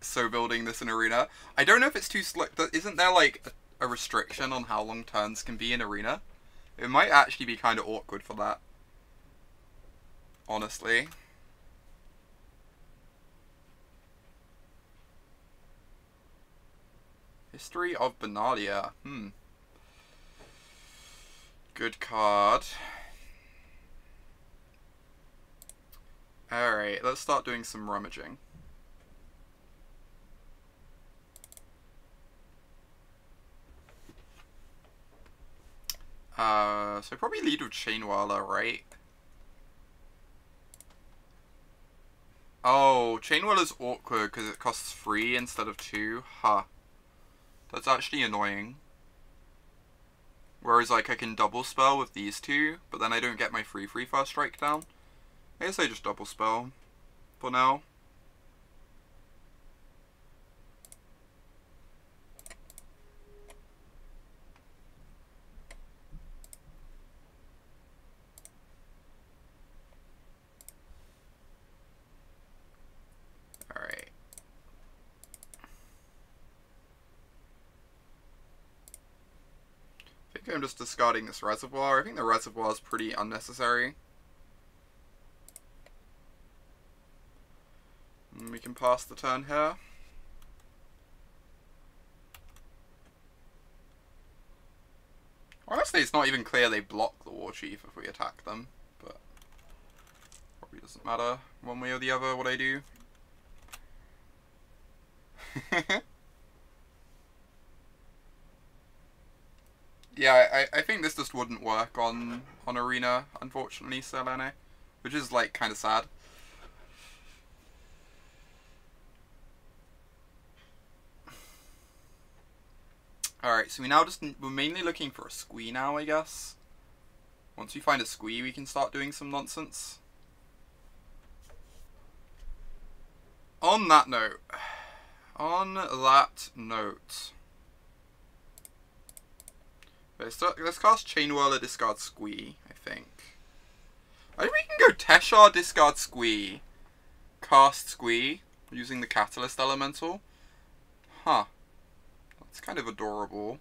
So building this in Arena. I don't know if it's too slow. Isn't there like a restriction on how long turns can be in Arena? It might actually be kind of awkward for that. Honestly. History of Benalia. Good card. Alright, let's start doing some rummaging. So probably lead with Chainwhirler, right? Oh, Chainwhirler's awkward because it costs 3 instead of 2. Huh. That's actually annoying. Whereas, like, I can double spell with these two, but then I don't get my 3/3 first strike down. I guess I just double spell for now. Alright. I think I'm just discarding this reservoir. I think the reservoir is pretty unnecessary. And we can pass the turn here. Honestly, it's not even clear they block the Warchief if we attack them, but probably doesn't matter one way or the other what I do. Yeah, I think this just wouldn't work on Arena, unfortunately, Selene, which is like kind of sad. Alright, so we're mainly looking for a Squee now, I guess. Once we find a Squee, we can start doing some nonsense. On that note, let's cast Chainwhirler, discard Squee, I think. I think we can go Teshar, discard Squee, cast Squee, using the Catalyst Elemental. Huh. It's kind of adorable.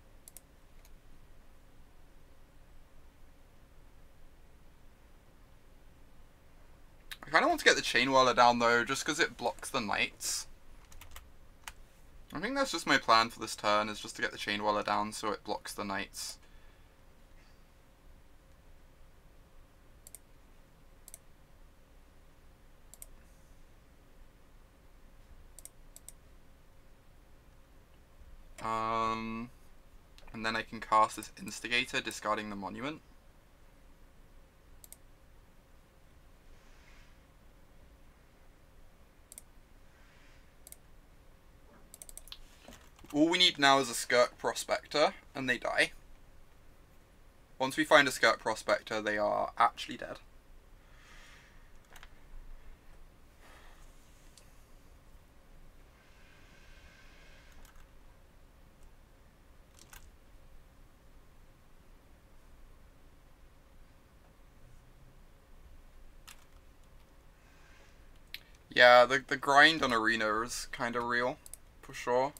I kind of want to get the Chainwhirler down though, just because it blocks the Knights. I think that's just my plan for this turn, is just to get the Chainwhirler down so it blocks the Knights. And then I can cast this Instigator, discarding the Monument. All we need now is a Skirk Prospector, and they die. Once we find a Skirk Prospector, they are actually dead. Yeah, the grind on Arena is kind of real, for sure.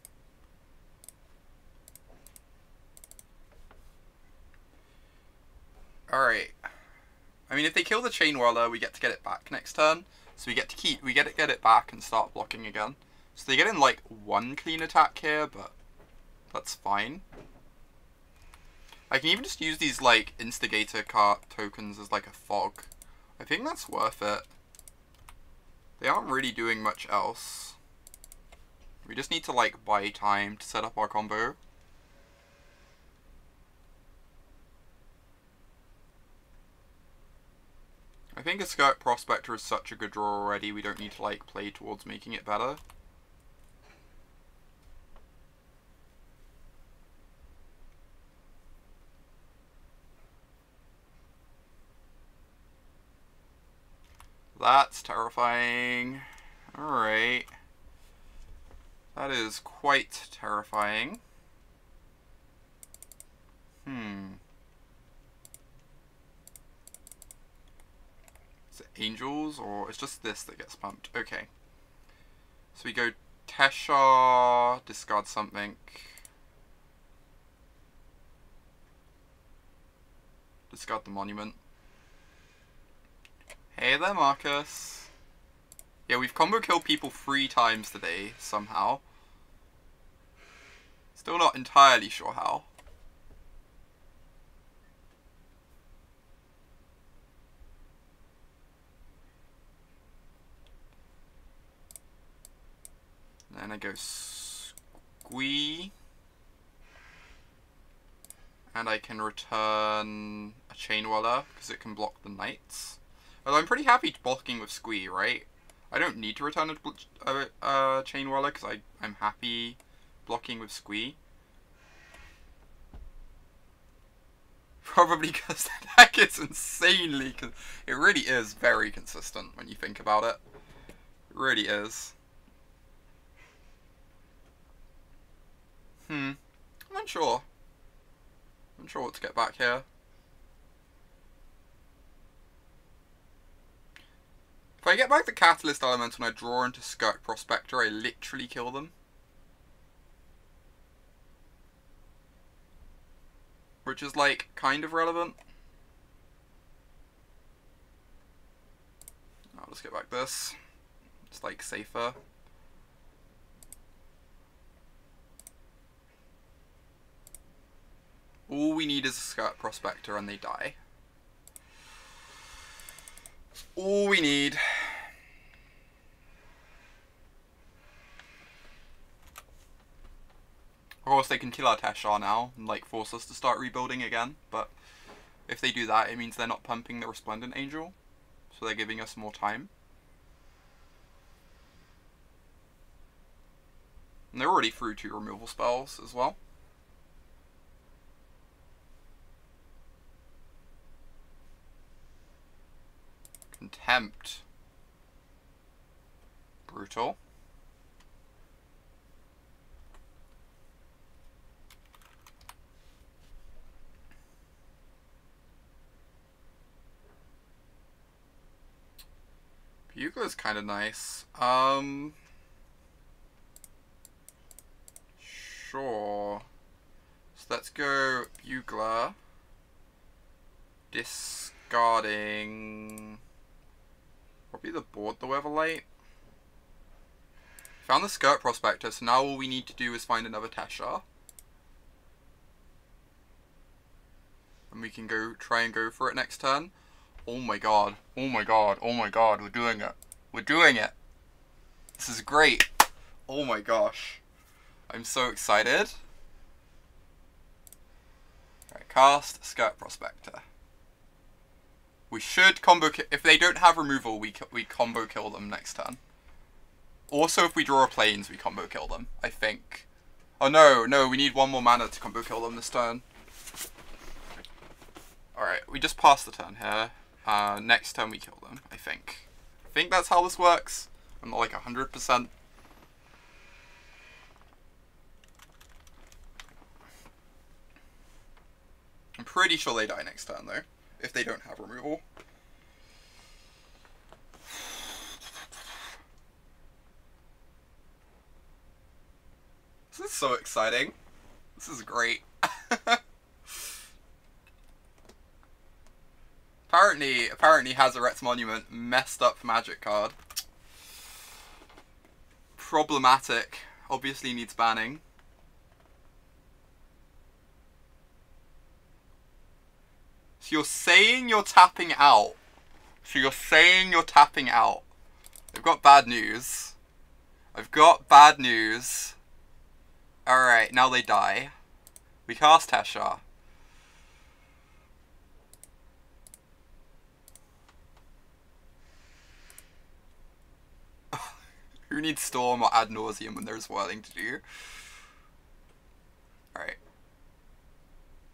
Alright. I mean, if they kill the Chainwhirler, we get to get it back next turn. So we get to get it back and start blocking again. So they get in like one clean attack here, but that's fine. I can even just use these like Instigator card tokens as like a fog. I think that's worth it. They aren't really doing much else. We just need to like buy time to set up our combo. I think a Skirk Prospector is such a good draw already, we don't need to like play towards making it better. That's terrifying. Alright. That is quite terrifying. Is it Angels, or it's just this that gets pumped? Okay. So we go Teshar, discard something. Discard the Monument. Hey there, Marcus. Yeah, we've combo killed people 3 times today, somehow. Still not entirely sure how. Then I go Squee. And I can return a Chainwhirler, because it can block the Knights. Although I'm pretty happy blocking with Squee, right? I don't need to return a Chainwhirler, because I'm happy blocking with Squee. Probably because the deck is insanely... It really is very consistent when you think about it. It really is. I'm unsure. I'm unsure what to get back here. If I get back the Catalyst Element and I draw into Skirk Prospector, I literally kill them. Which is, like, kind of relevant. I'll just get back this. It's, like, safer. All we need is a Skirk Prospector and they die. All we need. Of course, they can kill our Teshar now and like force us to start rebuilding again, but if they do that, it means they're not pumping the Resplendent Angel, so they're giving us more time. And they're already through 2 removal spells as well. Contempt. Brutal. Bugler's kind of nice. Sure. So let's go Bugler. Discarding... Probably the Board the Weatherlight. Found the Skirk Prospector, so now all we need to do is find another Teshar. And we can go try and go for it next turn. Oh my god. Oh my god. Oh my god. We're doing it. We're doing it. This is great. Oh my gosh. I'm so excited. Cast Skirk Prospector. We should combo kill. If they don't have removal, we combo kill them next turn. Also, if we draw a planes, we combo kill them, I think. Oh no, we need one more mana to combo kill them this turn. Alright, we just passed the turn here. Next turn we kill them, I think. I think that's how this works. I'm not like 100%. I'm pretty sure they die next turn though, if they don't have removal. This is so exciting. This is great. Apparently Hazoret's Monument messed up Magic card. Problematic. Obviously needs banning. So you're saying you're tapping out. I've got bad news. Alright, now they die. We cast Teshar. Who needs Storm or Ad Nauseam when there's Whirling to do? Alright.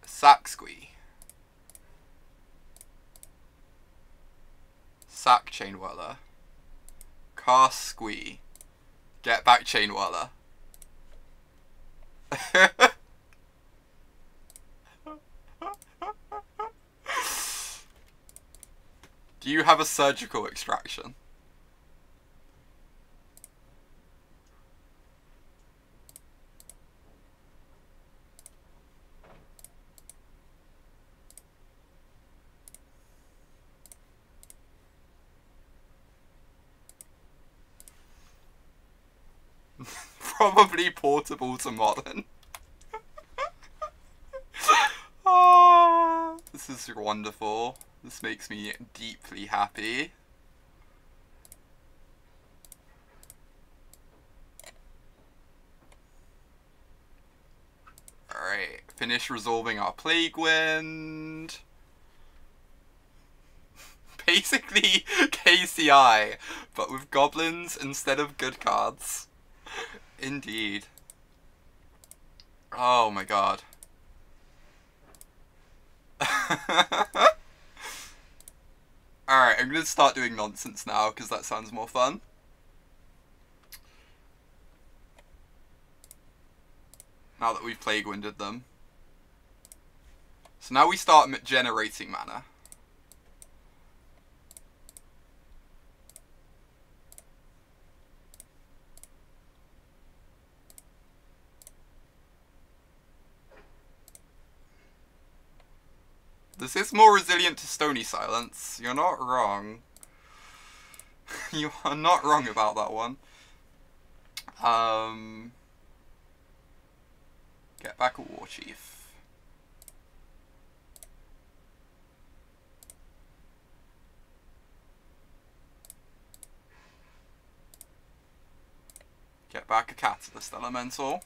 Sack Squee. Sack Chainwhirler. Cast Squee. Get back Chainwhirler. Do you have a surgical extraction? Probably portable to modern. Oh, this is wonderful. This makes me deeply happy. Alright, finish resolving our Plague Wind. Basically KCI, but with goblins instead of good cards. Indeed. Oh my god. Alright, I'm gonna start doing nonsense now because that sounds more fun. Now that we've Plague Winded them. So now we start generating mana. This is more resilient to Stony Silence. You're not wrong. You are not wrong about that one. Get back a Warchief. Get back a Catalyst Elemental.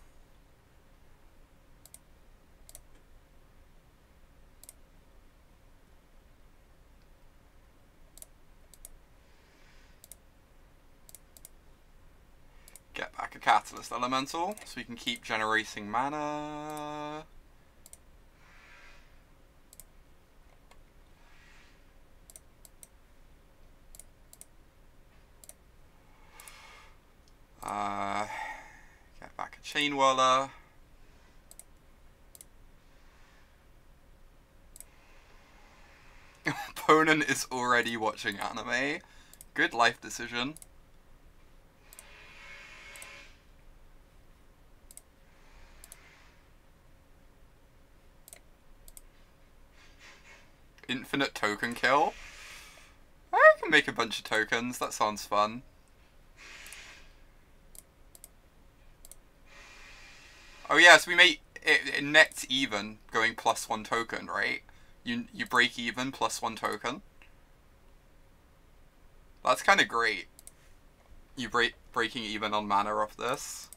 Get back a Catalyst Elemental, so we can keep generating mana. Get back a Chainwhirler. Opponent is already watching anime. Good life decision. Infinite token kill. I can make a bunch of tokens. That sounds fun. Oh yeah, so we make it nets even going +1 token, right? You break even +1 token. That's kind of great. You breaking even on mana off this.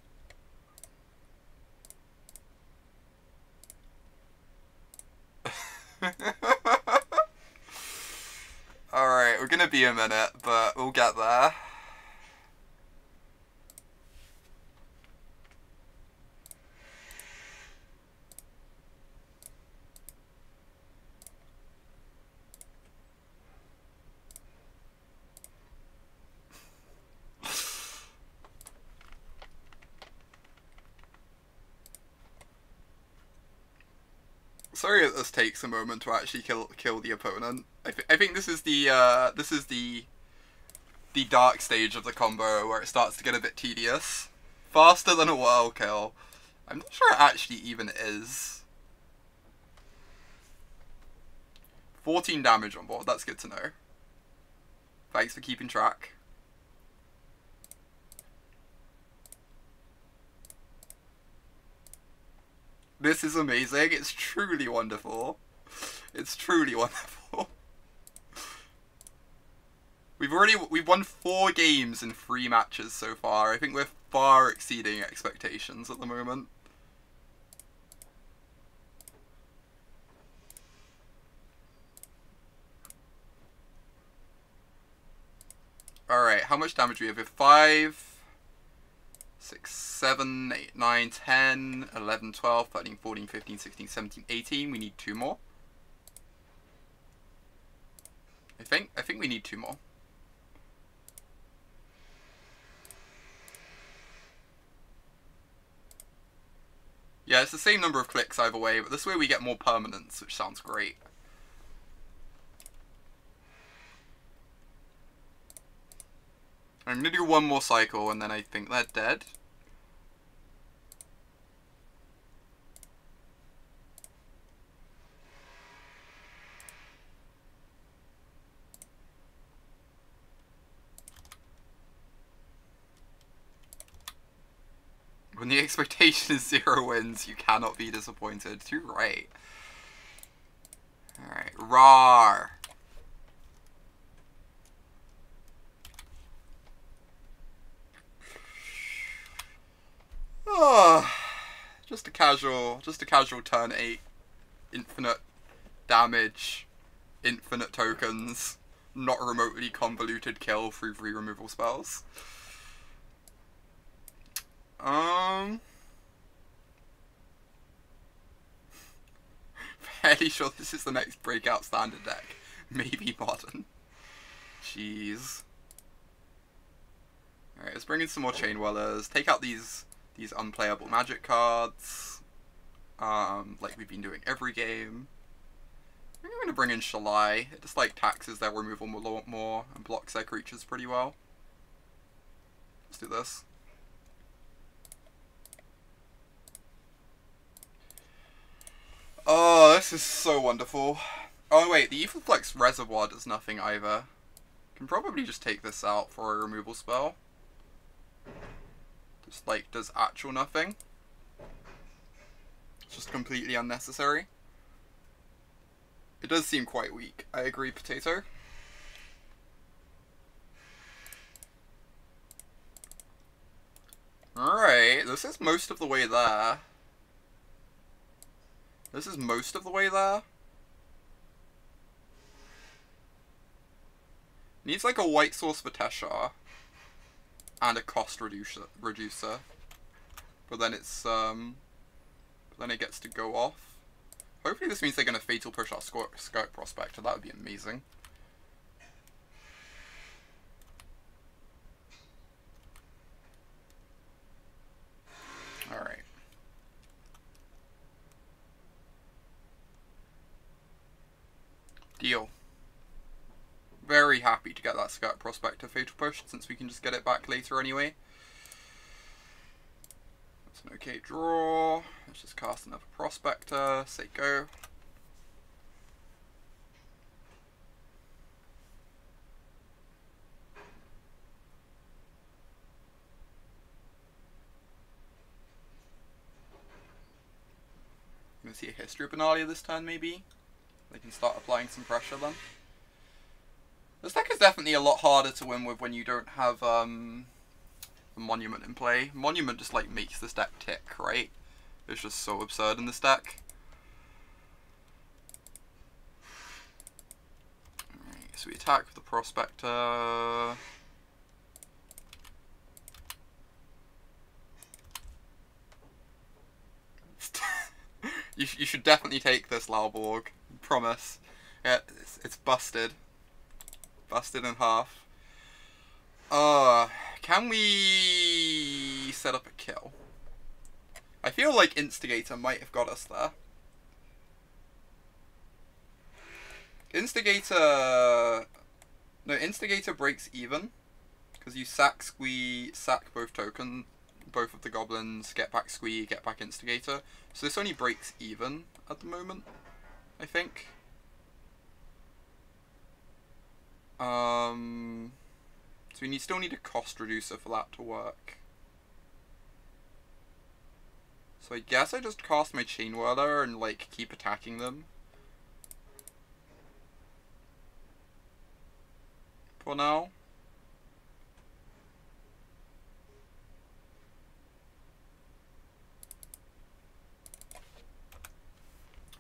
Alright, we're gonna be a minute, but we'll get there. Sorry that this takes a moment to actually kill the opponent. I think this is the dark stage of the combo where it starts to get a bit tedious. Faster than a whirl kill. I'm not sure it actually even is. 14 damage on board, that's good to know. Thanks for keeping track. This is amazing. It's truly wonderful. It's truly wonderful. We've won 4 games in 3 matches so far. I think we're far exceeding expectations at the moment. Alright, how much damage do we have? We have 5... 6, 7, 8, 9, 10, 11, 12, 13, 14, 15, 16, 17, 18. We need 2 more. I think we need 2 more. Yeah, it's the same number of clicks either way, but this way we get more permanence, which sounds great. I'm gonna do 1 more cycle and then I think they're dead. When the expectation is 0 wins, you cannot be disappointed. Too right. Alright, rawr. Oh, just a casual turn 8, infinite damage, infinite tokens, not remotely convoluted kill through 3 removal spells. Fairly sure this is the next breakout standard deck. Maybe modern. Jeez. Alright, let's bring in some more Chainwhirlers. Take out these unplayable magic cards. Like we've been doing every game. I think I'm going to bring in Shalai. It just like taxes their removal a lot more and blocks their creatures pretty well. Let's do this. Oh, this is so wonderful. Oh wait, the Aetherflux Reservoir does nothing either. Can probably just take this out for a removal spell. Just like does actual nothing. It's just completely unnecessary. It does seem quite weak. I agree, Potato. Alright, this is most of the way there. This is most of the way there. Needs like a white source for Teshar. And a cost reducer. But then it's then it gets to go off. Hopefully this means they're gonna fatal push our Skirk Prospector. That would be amazing. Alright. Deal. Very happy to get that Skirk Prospector fatal pushed, since we can just get it back later anyway. That's an okay draw. Let's just cast another Prospector, say go. I'm gonna see a History of Benalia this turn maybe. They can start applying some pressure then. This deck is definitely a lot harder to win with when you don't have a Monument in play. Monument just like makes this deck tick, right? It's just so absurd in this deck. So we attack with the Prospector. You should definitely take this, Lauborg. Promise. Yeah, it's busted. Busted in half. Can we set up a kill? I feel like Instigator might have got us there. Instigator breaks even. Because you sack Squee, sack both of the goblins, get back Squee, get back Instigator. So this only breaks even at the moment, I think. So we still need a cost reducer for that to work. So I guess I just cast my Chainwhirler and like keep attacking them. For now.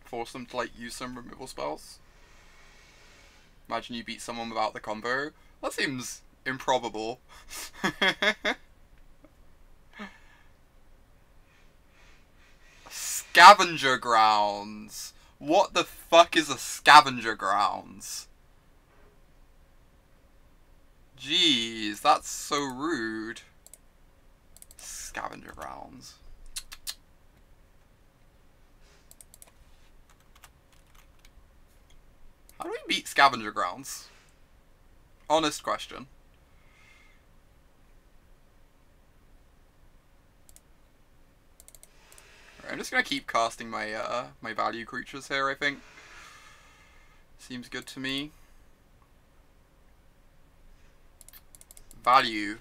Force them to like use some removal spells. Imagine you beat someone without the combo. That seems improbable. Scavenger Grounds. What the fuck is a Scavenger Grounds? Jeez, that's so rude. Scavenger Grounds. How do we beat Scavenger Grounds? Honest question. Right, I'm just gonna keep casting my my value creatures here, I think. Seems good to me. Value.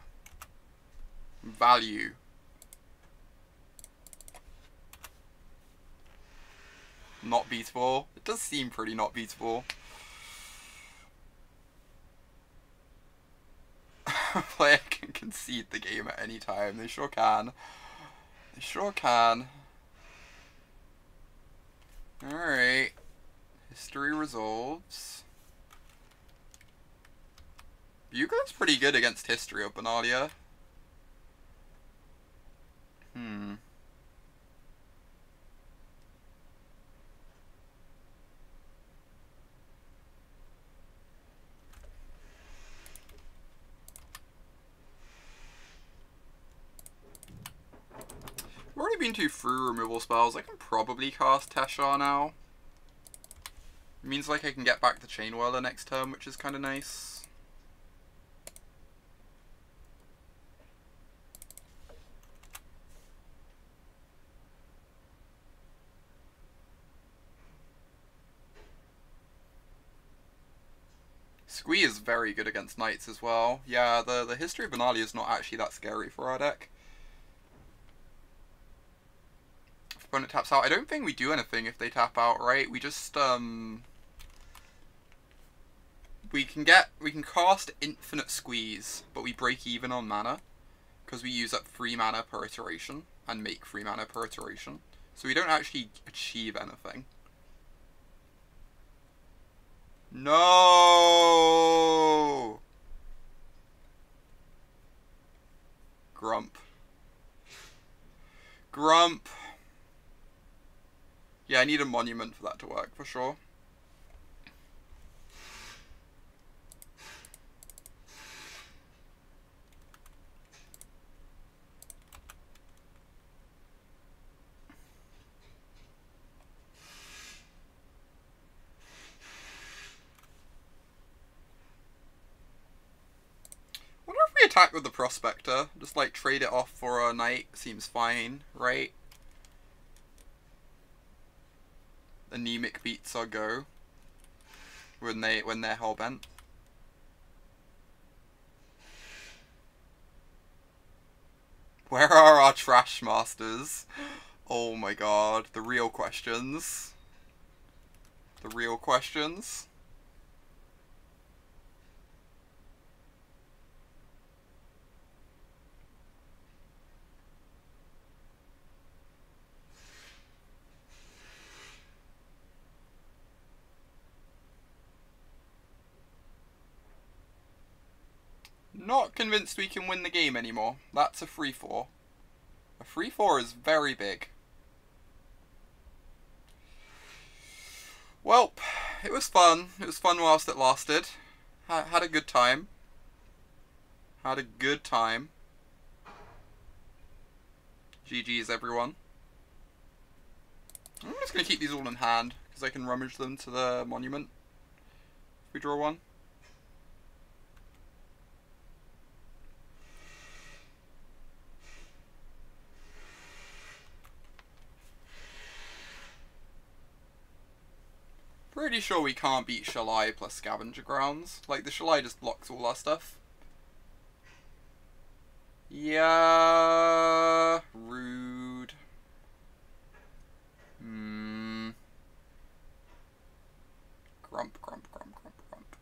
Value. Not beatable. It does seem pretty not beatable. A player can concede the game at any time. They sure can. They sure can. Alright. History resolves. Bugler's pretty good against history of Benalia. I've already been through removal spells. I can probably cast Teshar now. It means like I can get back the Chainwhirler next turn, which is kind of nice. Squee is very good against knights as well. Yeah, the history of Benalia is not actually that scary for our deck. If opponent taps out, I don't think we do anything if they tap out, right? We just we can cast infinite Squeeze, but we break even on mana because we use up 3 mana per iteration and make 3 mana per iteration. So we don't actually achieve anything. No! Grump. Grump. Yeah, I need a monument for that to work, for sure. Wonder if we attack with the Prospector. Just like trade it off for a knight seems fine, right? Anemic beats our go when they're hellbent. Where are our trash masters? Oh my god, the real questions. The real questions. not convinced we can win the game anymore. That's a 3-4. A 3-4 is very big. Well, it was fun. It was fun whilst it lasted. Had a good time. Had a good time. GG's, everyone. I'm just going to keep these all in hand, because I can rummage them to the monument if we draw one. Pretty sure we can't beat Shalai plus Scavenger Grounds. Like, the Shalai just blocks all our stuff. Yeah, rude. Grump, grump, grump, grump, grump.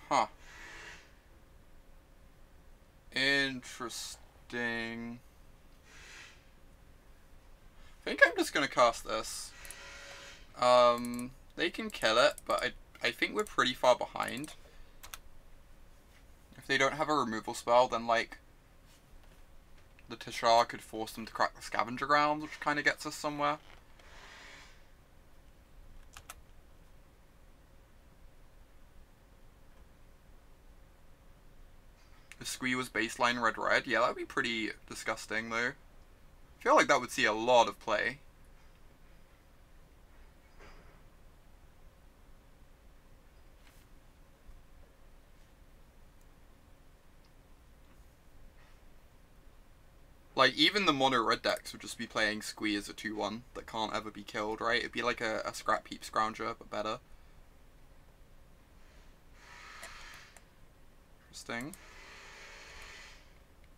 Huh. Interesting. I think I'm just gonna cast this. They can kill it, but I think we're pretty far behind. If they don't have a removal spell, then like the Teshar could force them to crack the Scavenger Grounds, which kind of gets us somewhere. If Squee was baseline red-red, yeah, that would be pretty disgusting though. I feel like that would see a lot of play. Like, even the mono red decks would just be playing Squee as a 2-1 that can't ever be killed, right? It'd be like a Scrap Heap Scrounger, but better. Interesting.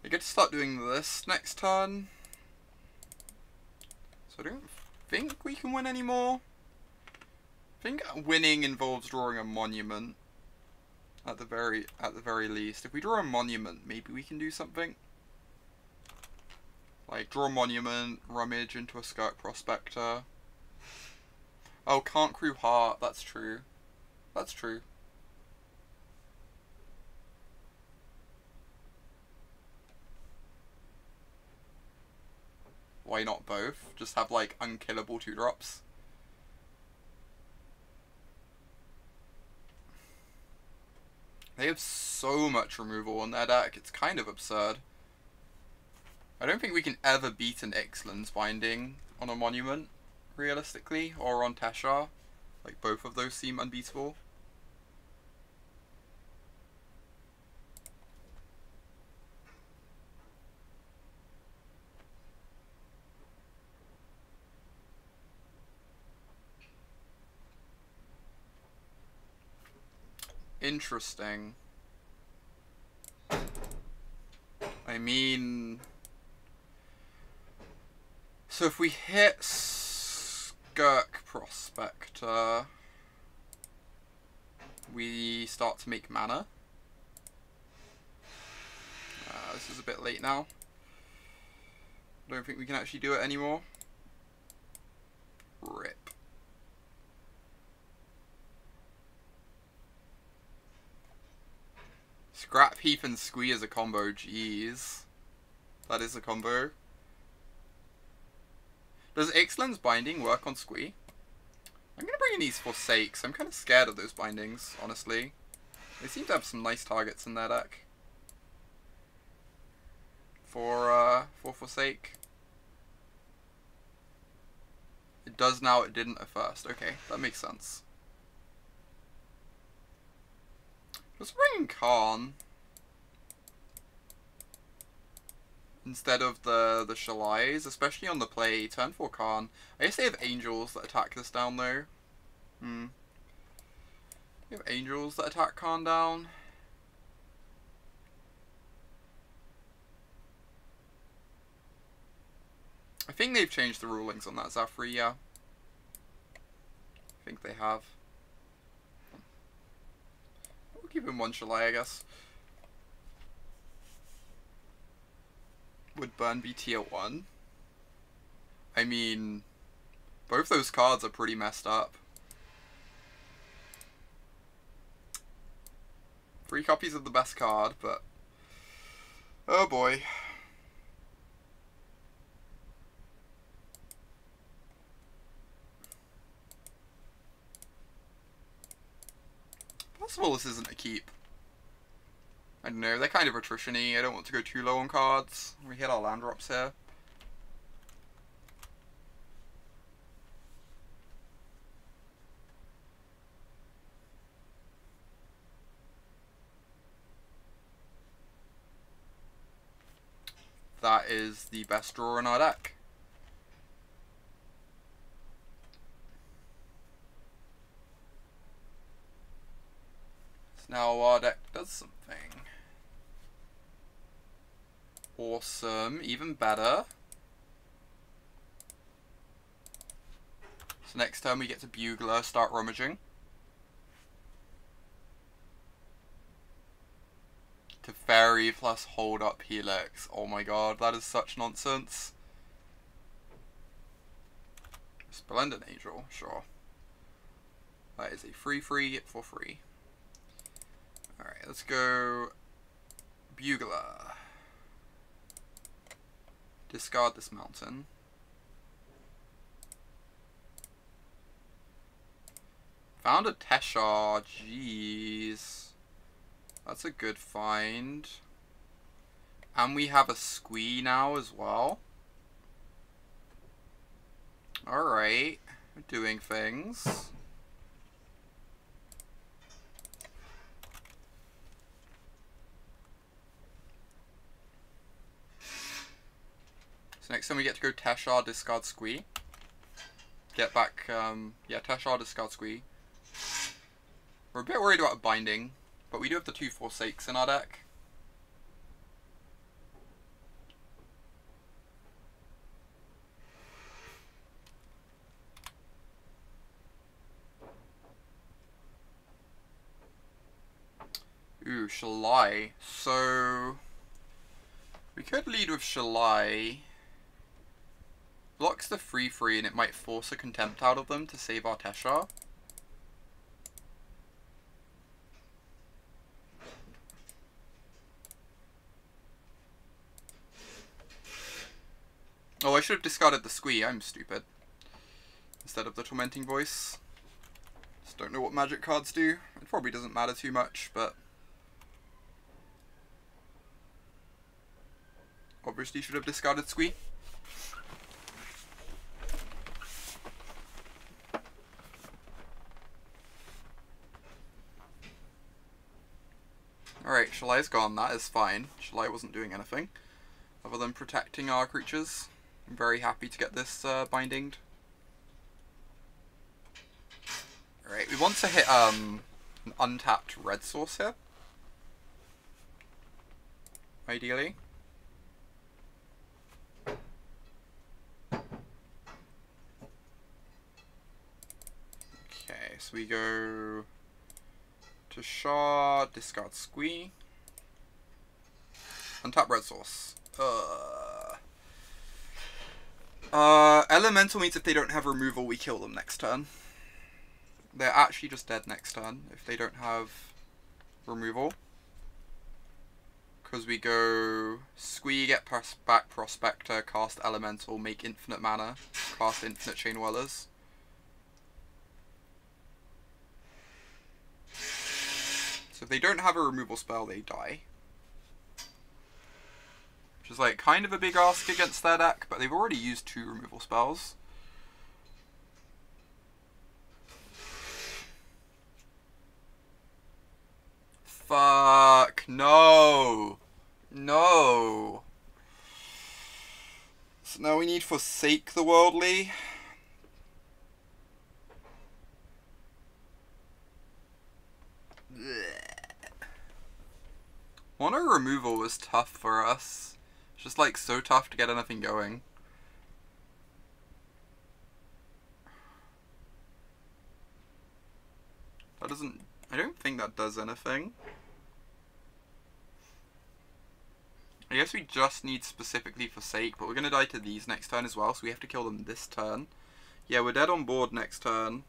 I get to start doing this next turn. So I don't think we can win anymore. I think winning involves drawing a monument. At the very least. If we draw a monument, maybe we can do something. Like, draw a monument, rummage into a Skirk Prospector. Oh, can't crew heart, that's true. That's true. Why not both? Just have, like, unkillable 2-drops. They have so much removal on their deck, it's kind of absurd. I don't think we can ever beat an Ixalan's Binding on a monument, realistically, or on Teshar. Like, both of those seem unbeatable. Interesting. I mean... So if we hit Skirk Prospector, we start to make mana. This is a bit late now. I don't think we can actually do it anymore. Rip. Scrap Heap and Squee is a combo, jeez. That is a combo. Does Ixalan's Binding work on Squee? I'm going to bring in these Forsakes. I'm kind of scared of those bindings, honestly. They seem to have some nice targets in their deck. For Forsake. It does now, it didn't at first. Okay, that makes sense. Just bringing Karn instead of the Shalais, especially on the play. Turn 4 Karn. I guess they have Angels that attack this down though. You have Angels that attack Karn down. I think they've changed the rulings on that Zafri, yeah. I think they have. We'll keep him one Shalai, I guess. Would burn be tier 1? I mean, Both those cards are pretty messed up. 3 copies of the best card, but... oh boy. Possible this isn't a keep. I don't know, they're kind of attrition-y. I don't want to go too low on cards. We hit our land drops here. That is the best draw in our deck. So now our deck does something. Awesome, even better. So next turn we get to Bugler, start rummaging. Teferi plus hold up Helix. Oh my god, that is such nonsense. Splendid Angel, sure. That is a free for free. Alright, let's go Bugler. Discard this mountain. Found a Teshar, jeez. That's a good find. And we have a Squee now as well. Alright, we're doing things. So next time we get to go Teshar, discard Squee. Get back, yeah, Teshar, discard Squee. We're a bit worried about binding. But we do have the 2 Forsakes in our deck. Ooh, Shalai. So we could lead with Shalai. Blocks the 3/3 and it might force a Contempt out of them to save our Teshar. Oh, I should have discarded the Squee, I'm stupid. Instead of the Tormenting Voice. Just don't know what magic cards do. It probably doesn't matter too much, but... obviously should have discarded Squee. Alright, Shalai's gone, that is fine. Shalai wasn't doing anything other than protecting our creatures. I'm very happy to get this bindinged. Alright, we want to hit an untapped red source here. Ideally. Okay, so we go Teshar, discard Squee. Untap red source. Elemental means if they don't have removal, we kill them next turn. They're actually just dead next turn if they don't have removal. Because we go Squee, get back Prospector, cast Elemental, make infinite mana, cast infinite Chainwhirlers. So if they don't have a removal spell, they die. Which is like kind of a big ask against their deck, but they've already used 2 removal spells. Fuck, no. No. So now we need Forsake the Worldly. Mono removal was tough for us. It's just like so tough to get anything going. That doesn't... I don't think that does anything. I guess we just need specifically Forsake, but we're going to die to these next turn as well, so we have to kill them this turn. Yeah, we're dead on board next turn.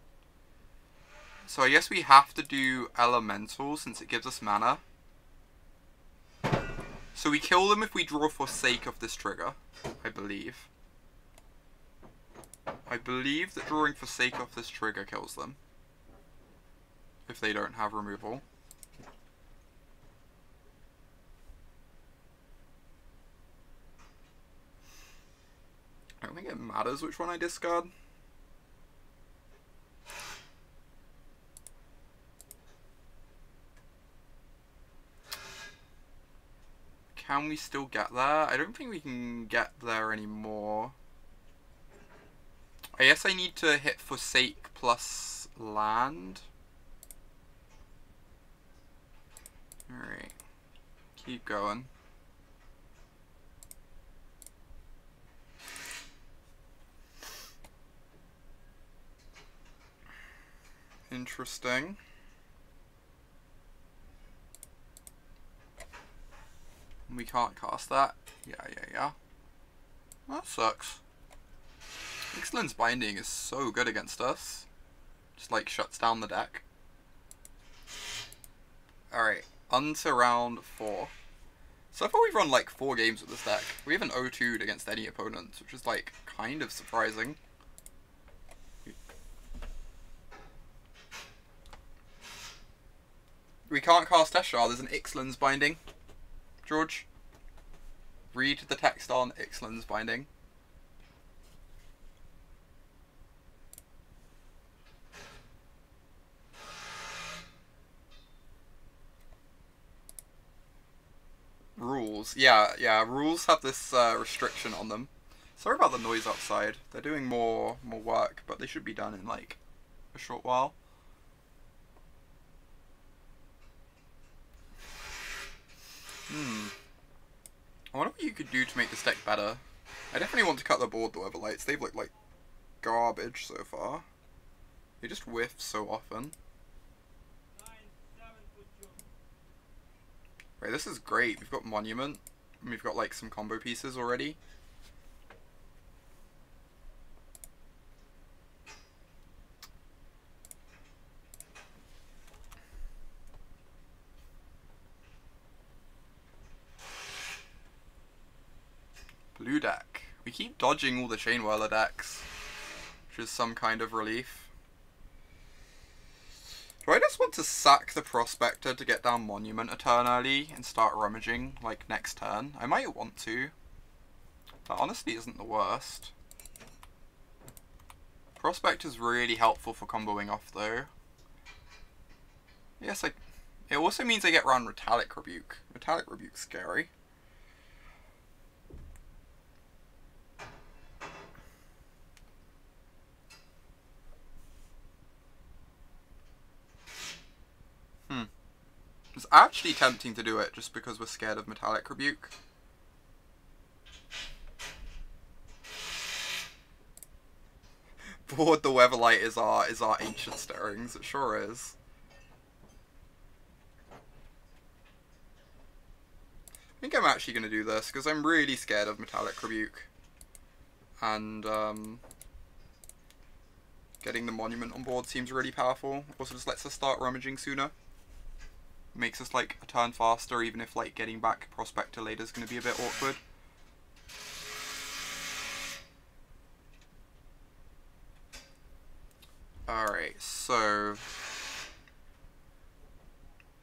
So I guess we have to do Elemental since it gives us mana. So we kill them if we draw Forsake of this trigger, I believe. I believe that drawing Forsake off this trigger kills them. If they don't have removal. I don't think it matters which one I discard. Can we still get there? I don't think we can get there anymore. I guess I need to hit Forsake plus land. Alright. Keep going. Interesting. We can't cast that. Yeah. That sucks. Ixalan's Binding is so good against us. Just like shuts down the deck. Alright, on to round 4. So far we've run like 4 games with this deck. We haven't 0-2'd against any opponents, which is like kind of surprising. We can't cast Teshar, there's an Ixalan's Binding. George, read the text on Ixalan's Binding. Rules. Yeah, rules have this restriction on them. Sorry about the noise outside. They're doing more work, but they should be done in like a short while. I wonder what you could do to make this deck better. I definitely want to cut the Board the Weatherlights. They've looked like garbage so far. They just whiff so often. Right, this is great. We've got Monument. And we've got like some combo pieces already. Blue deck. We keep dodging all the Chainwhirler decks, which is some kind of relief. Do I just want to sack the Prospector to get down Monument a turn early and start rummaging, like, next turn? I might want to. That honestly isn't the worst. Prospector's really helpful for comboing off, though. Yes, it also means I get around Metallic Rebuke. Metallic Rebuke's scary. It's actually tempting to do it just because we're scared of Metallic Rebuke. Board the Weatherlight is our ancient stirrings, it sure is. I think I'm actually going to do this because I'm really scared of Metallic Rebuke. And getting the Monument on board seems really powerful. Also just lets us start rummaging sooner. Makes us like a turn faster, even if like getting back Prospector later is going to be a bit awkward. Alright, so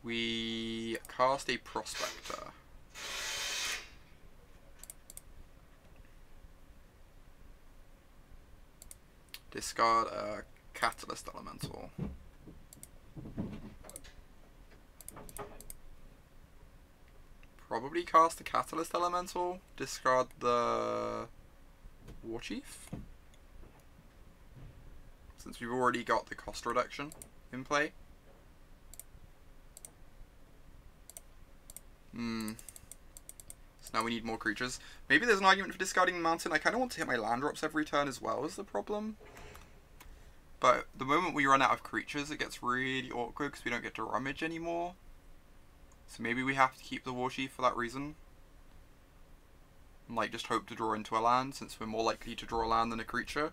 we cast a Prospector. Discard a Catalyst Elemental. Probably cast the Catalyst Elemental, discard the Warchief, since we've already got the cost reduction in play. So now we need more creatures. Maybe there's an argument for discarding the Mountain. I kind of want to hit my land drops every turn as well, is the problem. But the moment we run out of creatures, it gets really awkward because we don't get to rummage anymore. So maybe we have to keep the Warchief for that reason. And like just hope to draw into a land, since we're more likely to draw a land than a creature.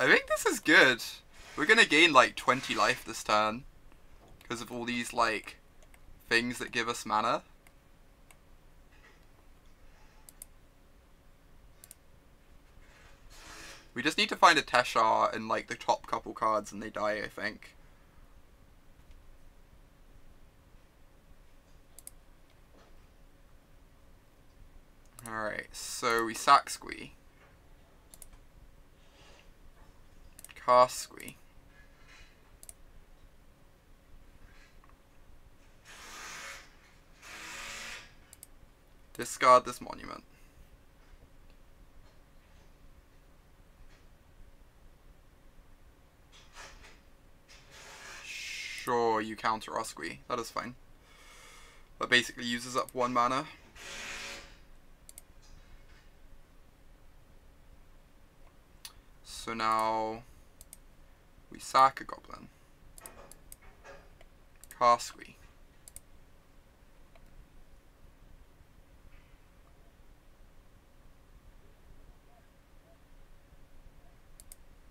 I think this is good. We're gonna gain like 20 life this turn because of all these like things that give us mana. We just need to find a Teshar in like the top couple cards and they die, I think. Alright, so we sack Squee. Cast Squee. Discard this monument. Sure, you counter our Squee. That is fine. That basically uses up 1 mana. So now we sack a Goblin. Cast Squee.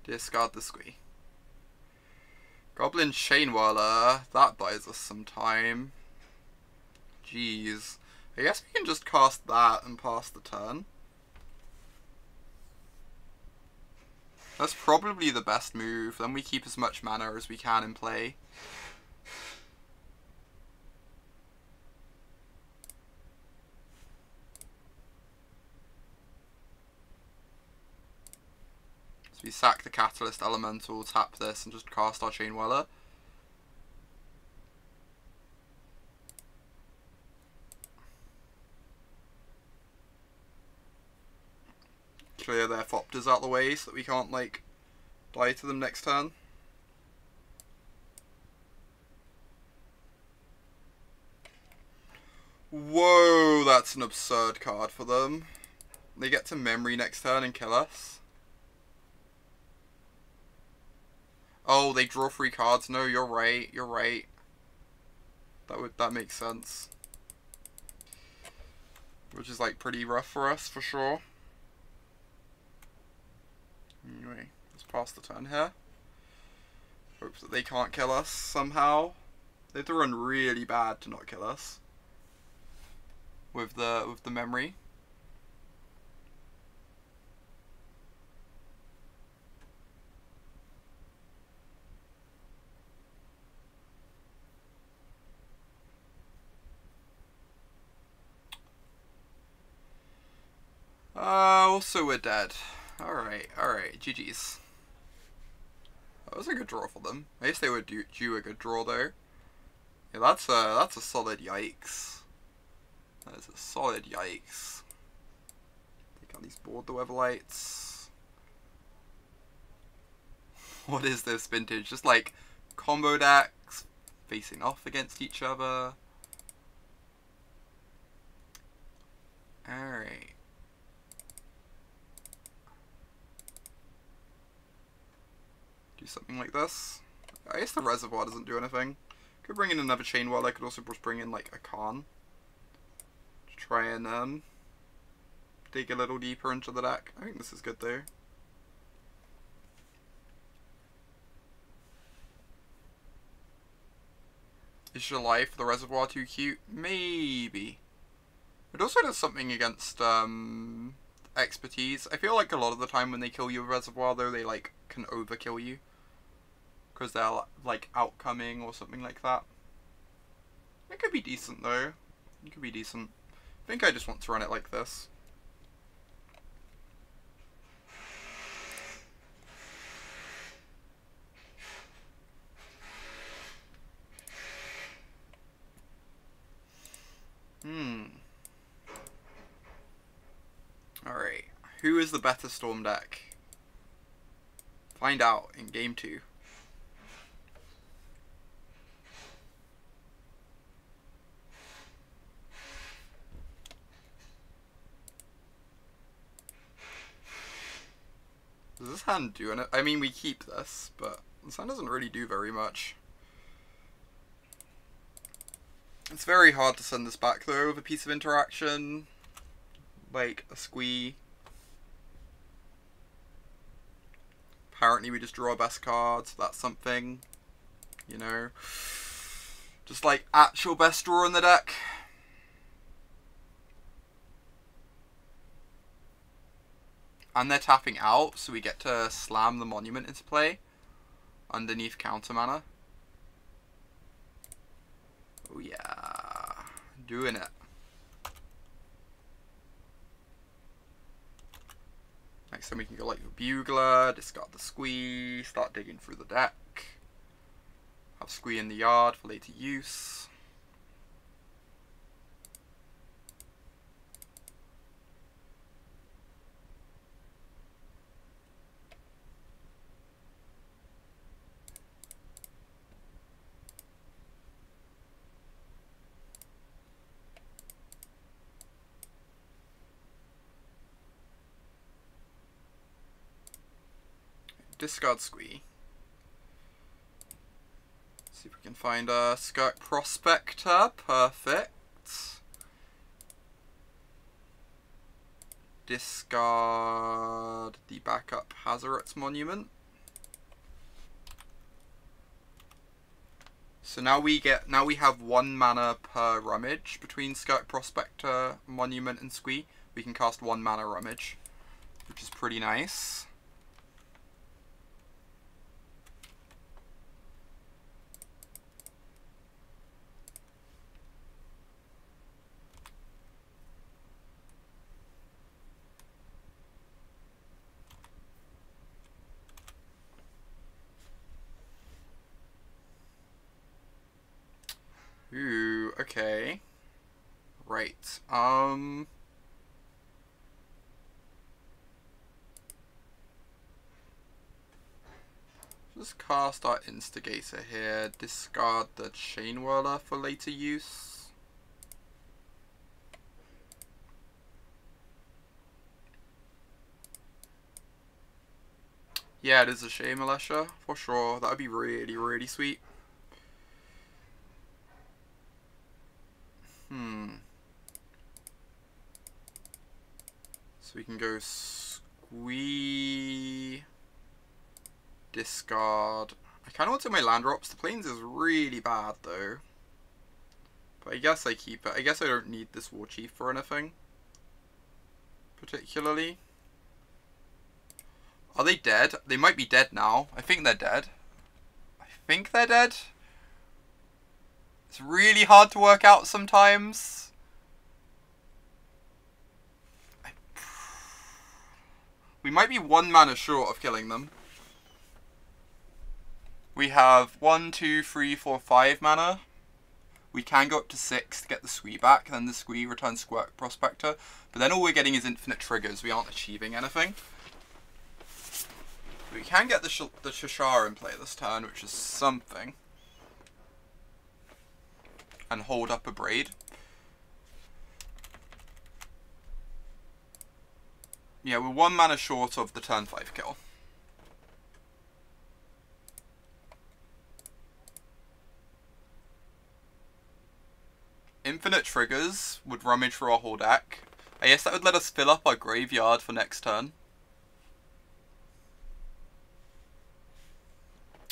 Discard the Squee. Goblin Chainwhirler, that buys us some time. Jeez. I guess we can just cast that and pass the turn. That's probably the best move. Then we keep as much mana as we can in play. So we sack the Catalyst Elemental, tap this, and just cast our Chainwhirler. Clear their Thopters out the way so that we can't, like, die to them next turn. Whoa, that's an absurd card for them. They get to memory next turn and kill us. Oh, they draw 3 cards. No, you're right. You're right. That makes sense. Which is like pretty rough for us for sure. Anyway, let's pass the turn here. Hope that they can't kill us somehow. They have to run really bad to not kill us. With the memory. Also we're dead. Alright, GG's. That was a good draw for them. I guess they would do a good draw though. Yeah, that's a solid yikes. That is a solid yikes. Take out these Board the Weatherlights. What is this vintage? Just like combo decks facing off against each other. Alright. Do something like this. I guess the Reservoir doesn't do anything. Could bring in another Chainwhirler. I could also just bring in like a Karn. To try and dig a little deeper into the deck. I think this is good though. Is Shalai for the Reservoir too cute? Maybe. It also does something against expertise. I feel like a lot of the time when they kill you with Reservoir though, they like can overkill you. Because they're like outcoming or something like that. It could be decent though. It could be decent. I think I just want to run it like this. Alright. Who is the better Storm deck? Find out in game 2. Does this hand do anything? I mean, we keep this, but this hand doesn't really do very much. It's very hard to send this back though with a piece of interaction, like a Squee. Apparently we just draw our best cards. That's something, you know. Just like actual best draw in the deck. And they're tapping out, so we get to slam the monument into play underneath counter mana. Oh yeah, doing it. Next time we can go like the Bugler, discard the Squee, start digging through the deck. Have Squee in the yard for later use. Discard Squee. See if we can find a Skirk Prospector. Perfect. Discard the backup Hazoret's Monument. So now we have 1 mana per Rummage between Skirk Prospector, Monument, and Squee. We can cast 1 mana Rummage, which is pretty nice. Ooh, okay. Right. Just cast our Instigator here. Discard the Chainwhirler for later use. Yeah, it is a shame, Militia, for sure. That would be really, really sweet. So we can go Squee, discard. I kind of want to my land drops. The Plains is really bad though. But I guess I keep it. I guess I don't need this Warchief for anything. Particularly. Are they dead? They might be dead now. I think they're dead. I think they're dead. It's really hard to work out sometimes. We might be 1 mana short of killing them. We have 1, 2, 3, 4, 5 mana. We can go up to 6 to get the Squee back, then the Squee returns Skirk Prospector. But then all we're getting is infinite triggers. We aren't achieving anything. We can get the Teshar in play this turn, which is something. And hold up Abrade. Yeah, we're 1 mana short of the turn 5 kill. Infinite triggers would rummage through our whole deck. I guess that would let us fill up our graveyard for next turn.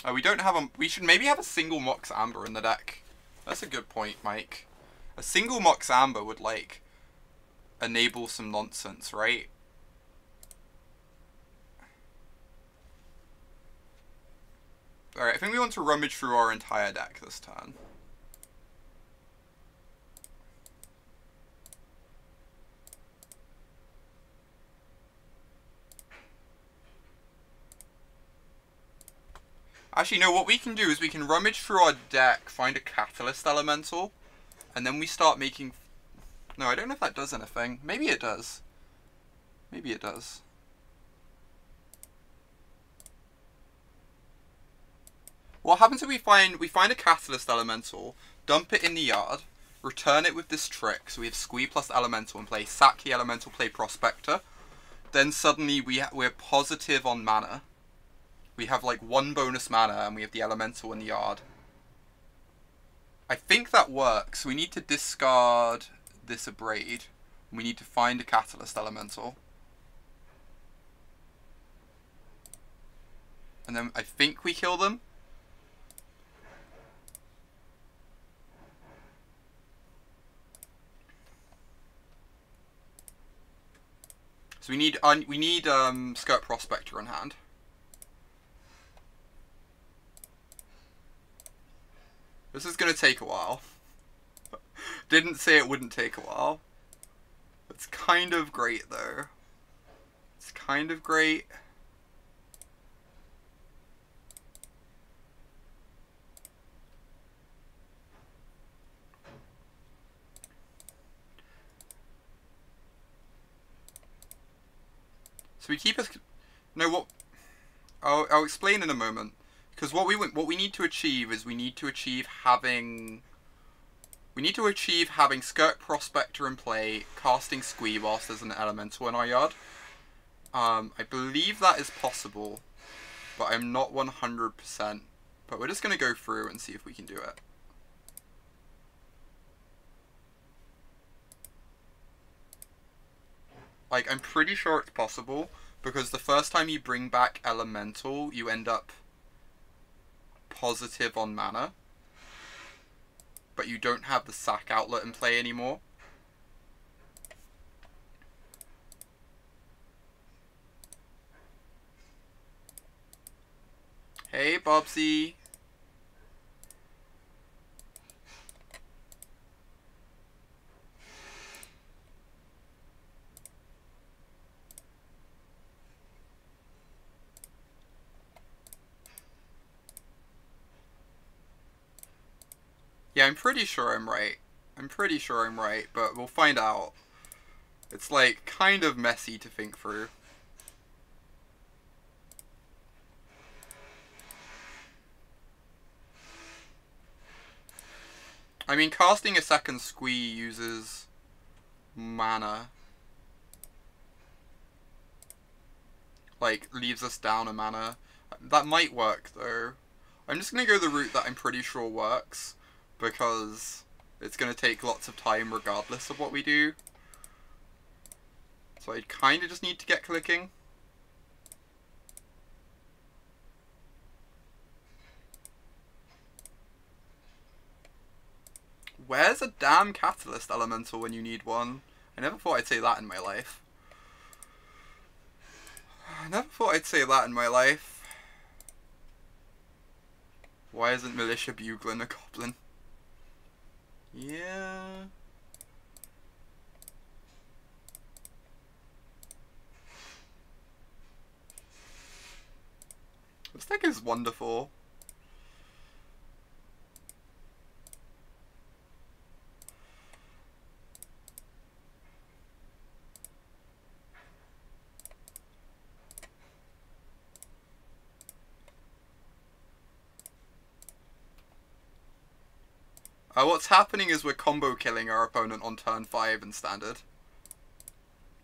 Oh, we don't have a... We should maybe have a single Mox Amber in the deck. That's a good point, Mike. A single Mox Amber would, like, enable some nonsense, right? Alright, I think we want to rummage through our entire deck this turn. Actually, no, what we can do is we can rummage through our deck, find a Catalyst Elemental, and then we start making... No, I don't know if that does anything. Maybe it does. Maybe it does. What happens if we find a Catalyst Elemental, dump it in the yard, return it with this trick, so we have Squee plus Elemental in play, sack the Elemental, play Prospector, then suddenly we're positive on mana. We have like 1 bonus mana and we have the Elemental in the yard. I think that works. We need to discard this Abrade. We need to find a Catalyst Elemental. And then I think we kill them. So we need Skirk Prospector in hand. This is gonna take a while. Didn't say it wouldn't take a while. It's kind of great though. It's kind of great. So we keep us. No, what? I'll explain in a moment. Because what we need to achieve is we need to achieve having Skirk Prospector in play, casting Squee whilst there's an elemental in our yard. I believe that is possible, but I'm not 100%. But we're just gonna go through and see if we can do it. Like, I'm pretty sure it's possible, because the first time you bring back Elemental, you end up positive on mana, but you don't have the sack outlet in play anymore. Hey, Bobsy. Yeah, I'm pretty sure I'm right. I'm pretty sure I'm right, but we'll find out. It's, like, kind of messy to think through. I mean, casting a second Squee uses mana. Like, leaves us down a mana. That might work, though. I'm just gonna go the route that I'm pretty sure works, because it's going to take lots of time regardless of what we do. So I kind of just need to get clicking. Where's a damn Catalyst Elemental when you need one? I never thought I'd say that in my life. I never thought I'd say that in my life. Why isn't Militia Bugler a Goblin? Yeah. This deck is wonderful. What's happening is we're combo killing our opponent on turn 5 in Standard.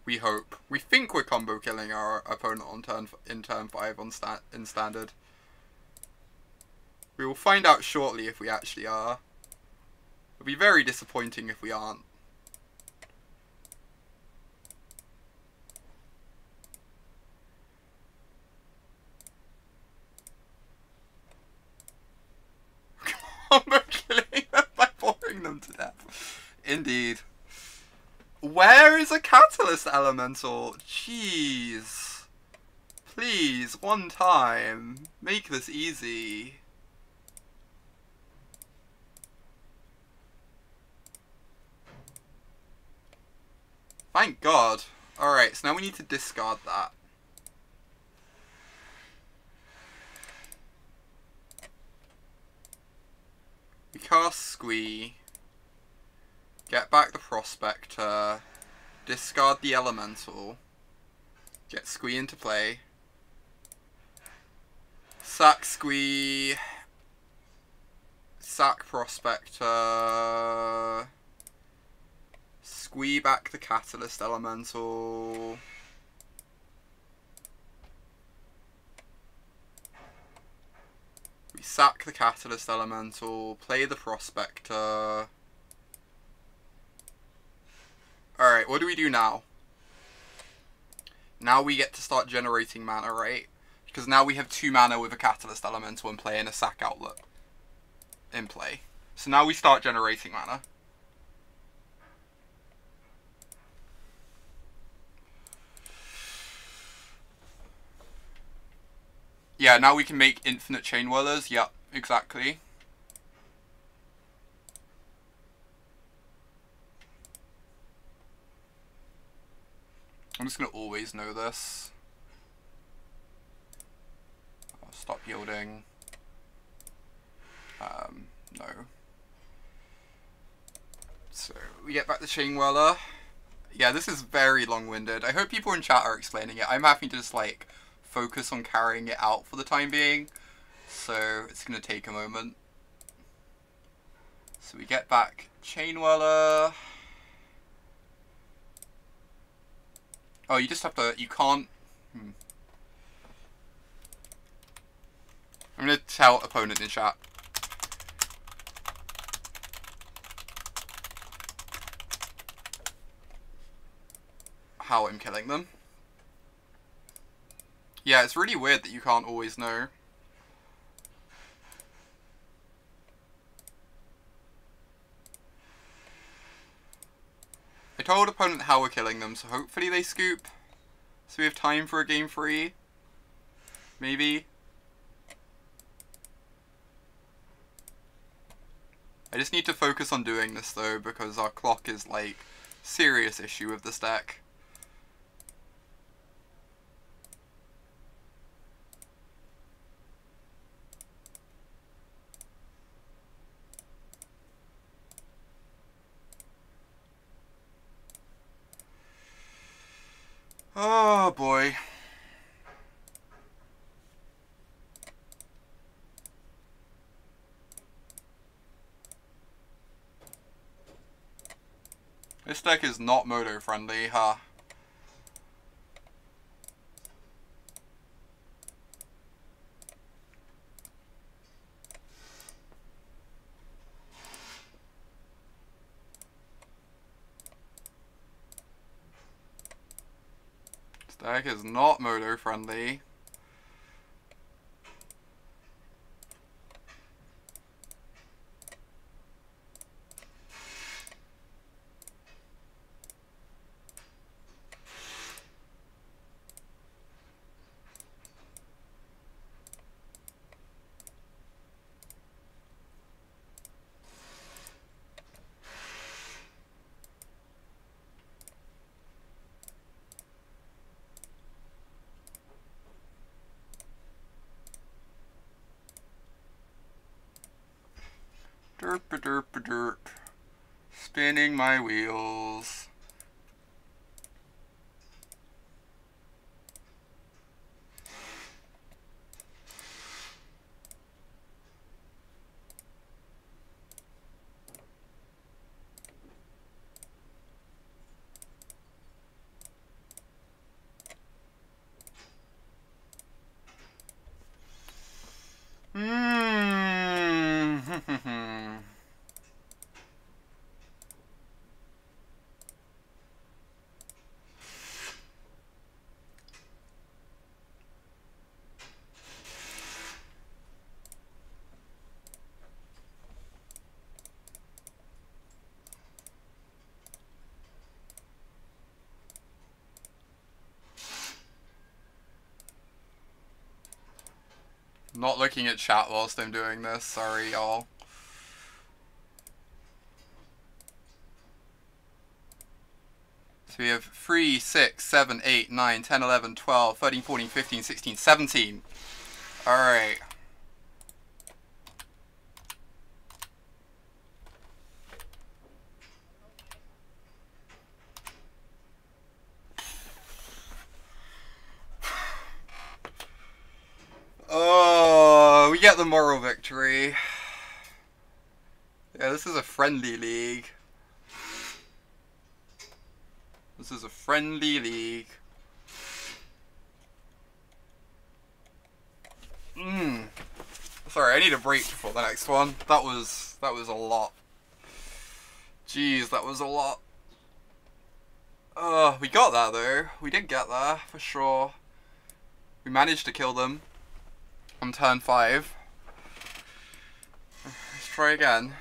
We hope. We think we're combo killing our opponent on turn 5 in Standard. We will find out shortly if we actually are. It'll be very disappointing if we aren't. Combo killing them by boring them to death. Indeed. Where is a Catalyst Elemental? Jeez. Please, one time. Make this easy. Thank God. Alright, so now we need to discard that. We cast Squee. Get back the Prospector. Discard the Elemental. Get Squee into play. Sack Squee. Sack Prospector. Squee back the Catalyst Elemental. We sack the Catalyst Elemental. Play the Prospector. Alright, what do we do now? Now we get to start generating mana, right? Because now we have 2 mana with a Catalyst Elemental in play and a Sack Outlet in play. So now we start generating mana. Yeah, now we can make infinite Chainwhirlers. Yep, exactly. I'm just going to always know this. I'll stop yielding. No. So, we get back the Chainwhirler. Yeah, this is very long-winded. I hope people in chat are explaining it. I'm having to just, like, focus on carrying it out for the time being. So, it's going to take a moment. So, we get back Chainwhirler. Oh, you just have to... You can't... I'm going to tell opponent in chat. How I'm killing them. Yeah, it's really weird that you can't always know. I told opponent how we're killing them, so hopefully they scoop. So we have time for a game 3. Maybe. I just need to focus on doing this though, because our clock is like serious issue with this deck. Oh boy. This deck is not moto friendly, huh? This deck is not moto friendly. Derp. Spinning my wheels. Not looking at chat whilst I'm doing this, sorry y'all. So we have 3, 6, 7, 8, 9, 10, 11, 12, 13, 14, 15, 16, 17. Alright. Oh, we get the moral victory. Yeah, this is a friendly league. This is a friendly league. Sorry, I need a break before the next one. That was a lot. Jeez, that was a lot. We got that though. We did get there, for sure. We managed to kill them on turn 5. Let's try again.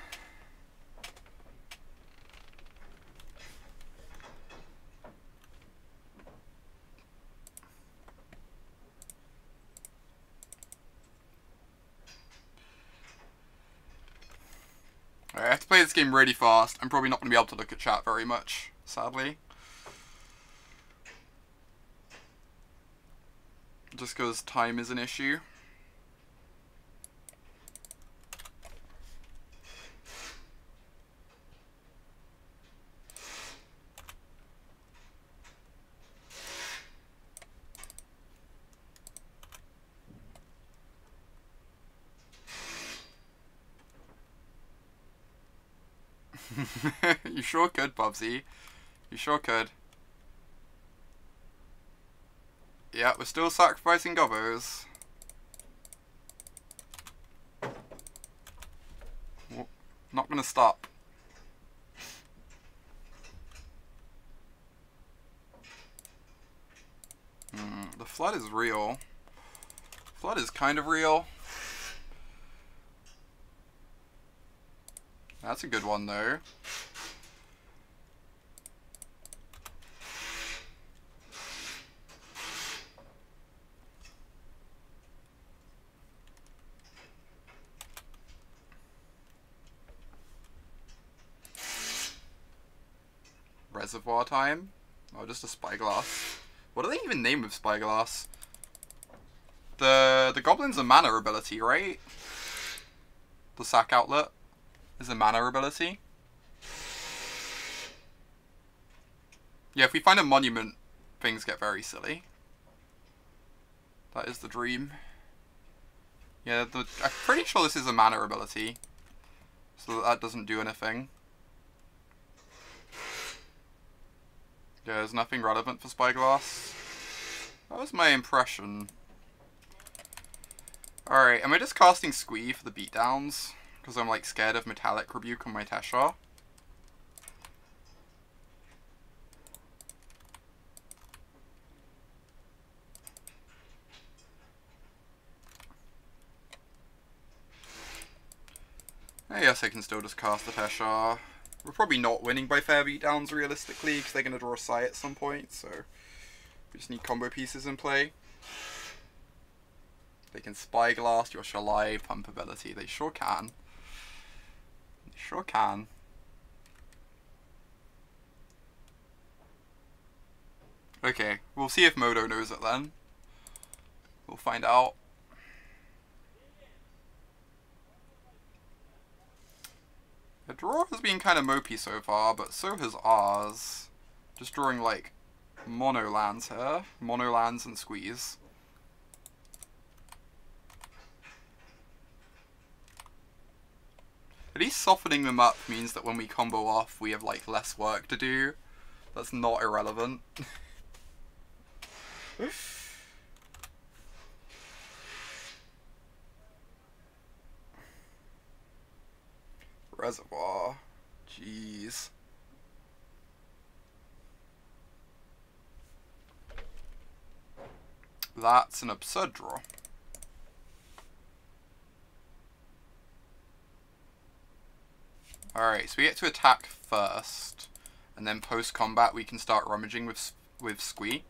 Alright, I have to play this game really fast. I'm probably not going to be able to look at chat very much, sadly. Just because time is an issue. You sure could, Bubsy. You sure could. Yeah, we're still sacrificing gobbos. Not gonna stop. The flood is real. Flood is kind of real. That's a good one though. Reservoir time? Oh, just a spyglass. What do they even name with spyglass? The Goblin's a mana ability, right? The sack outlet is a mana ability. Yeah, if we find a monument, things get very silly. That is the dream. Yeah, I'm pretty sure this is a mana ability, so that doesn't do anything. Yeah, there's nothing relevant for Spyglass. That was my impression. Alright, am I just casting Squee for the beatdowns? Because I'm like scared of Metallic Rebuke on my Teshar. I guess I can still just cast the Teshar. We're probably not winning by fair beatdowns realistically, because they're going to draw a Sai at some point, so we just need combo pieces in play. They can Spyglass your Shalai pump ability. They sure can. They sure can. Okay, we'll see if Modo knows it then. We'll find out. The draw has been kind of mopey so far, but so has ours. Just drawing like mono lands here. Mono lands and Squeeze. At least softening them up means that when we combo off, we have like less work to do. That's not irrelevant. Reservoir. Jeez. That's an absurd draw. Alright, so we get to attack first, and then post-combat we can start rummaging with Squee.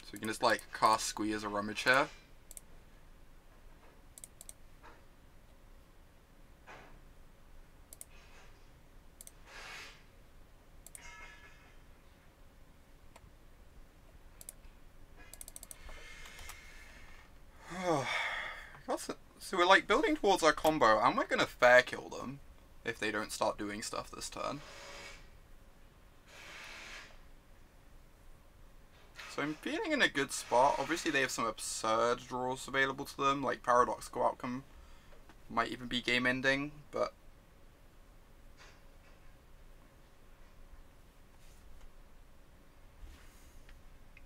So we can just like cast Squee as a rummage here. So we're like building towards our combo, and we're gonna fair kill them if they don't start doing stuff this turn. So I'm feeling in a good spot. Obviously they have some absurd draws available to them, like Paradoxical Outcome might even be game ending, but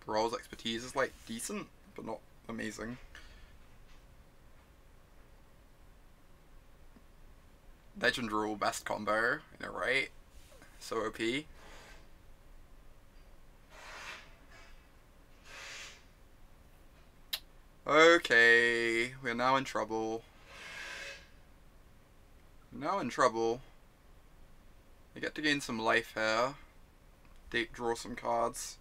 Parol's expertise is like decent, but not amazing. Legend rule best combo, you know, right? So OP. Okay, we're now in trouble. Now in trouble. I get to gain some life here. Draw some cards.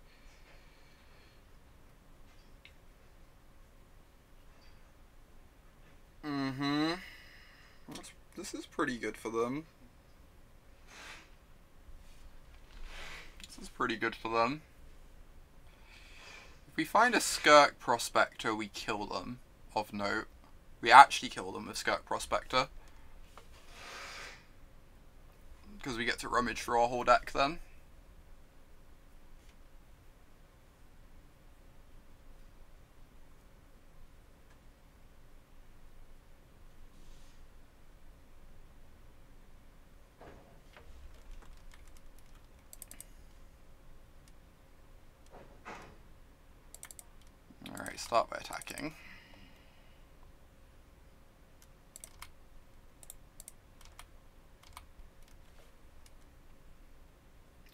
This is pretty good for them. This is pretty good for them. If we find a Skirk Prospector, we kill them, of note. We actually kill them with Skirk Prospector. Because we get to rummage through our whole deck then. Alright, start by attacking.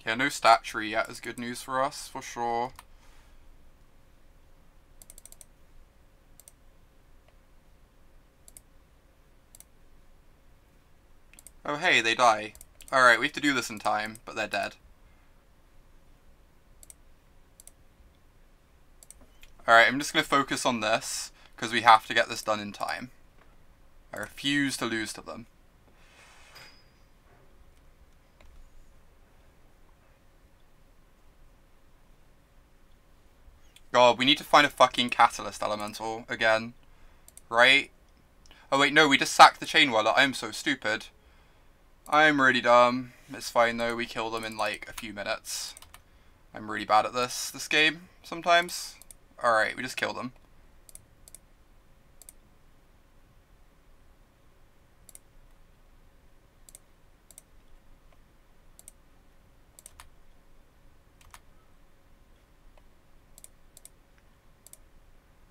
Yeah, no stat tree yet is good news for us, for sure. Oh hey, they die. Alright, we have to do this in time, but they're dead. Alright, I'm just going to focus on this, because we have to get this done in time. I refuse to lose to them. God, we need to find a fucking Catalyst Elemental again. Right? Oh wait, no, we just sacked the Chainwhirler. I'm so stupid. I'm really dumb. It's fine though, we kill them in like a few minutes. I'm really bad at this game, sometimes. Alright, we just kill them.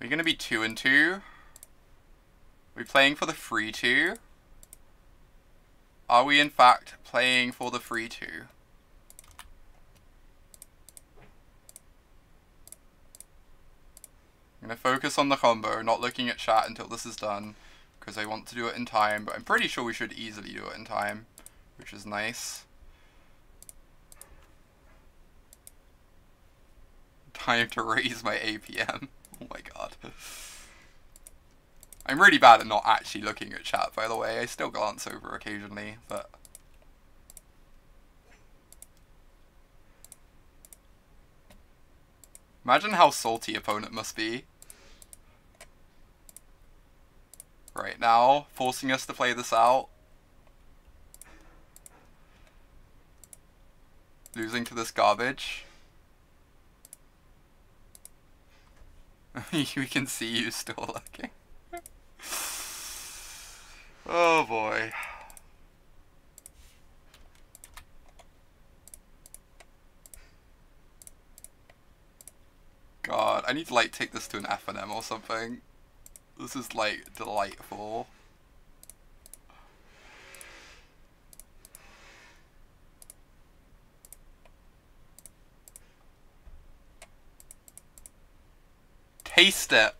We're gonna be 2 and 2. We're playing for the free 2. Are we in fact playing for the free 2? I'm going to focus on the combo, not looking at chat until this is done, because I want to do it in time, but I'm pretty sure we should easily do it in time, which is nice. Time to raise my APM. Oh my god. I'm really bad at not actually looking at chat, by the way. I still glance over occasionally, but... Imagine how salty opponent must be. Right now, forcing us to play this out. Losing to this garbage. We can see you still looking. Oh boy. God, I need to like take this to an F&M or something. This is like delightful. Taste it.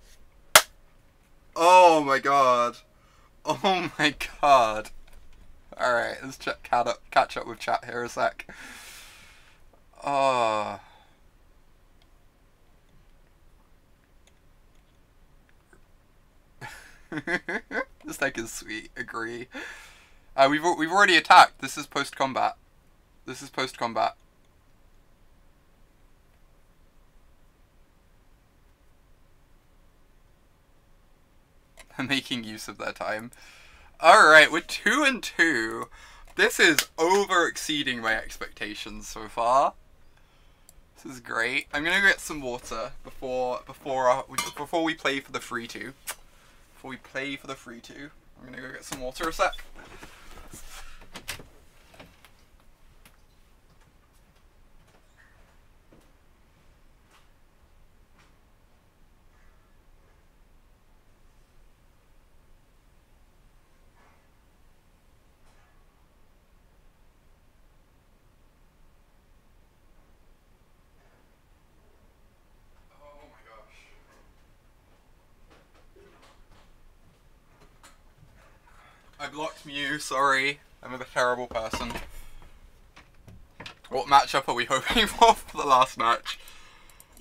Oh my god. Oh my god. Alright, let's catch up with chat here a sec. Oh. This deck is sweet, agree. We've already attacked. This is post-combat. This is post-combat. I'm making use of their time. Alright, we're 2 and 2. This is over-exceeding my expectations so far. This is great. I'm gonna go get some water before we play for the free 2. Before we play for the free 2. I'm gonna go get some water a sec. blocked Mew, sorry. I'm a terrible person. What matchup are we hoping for the last match?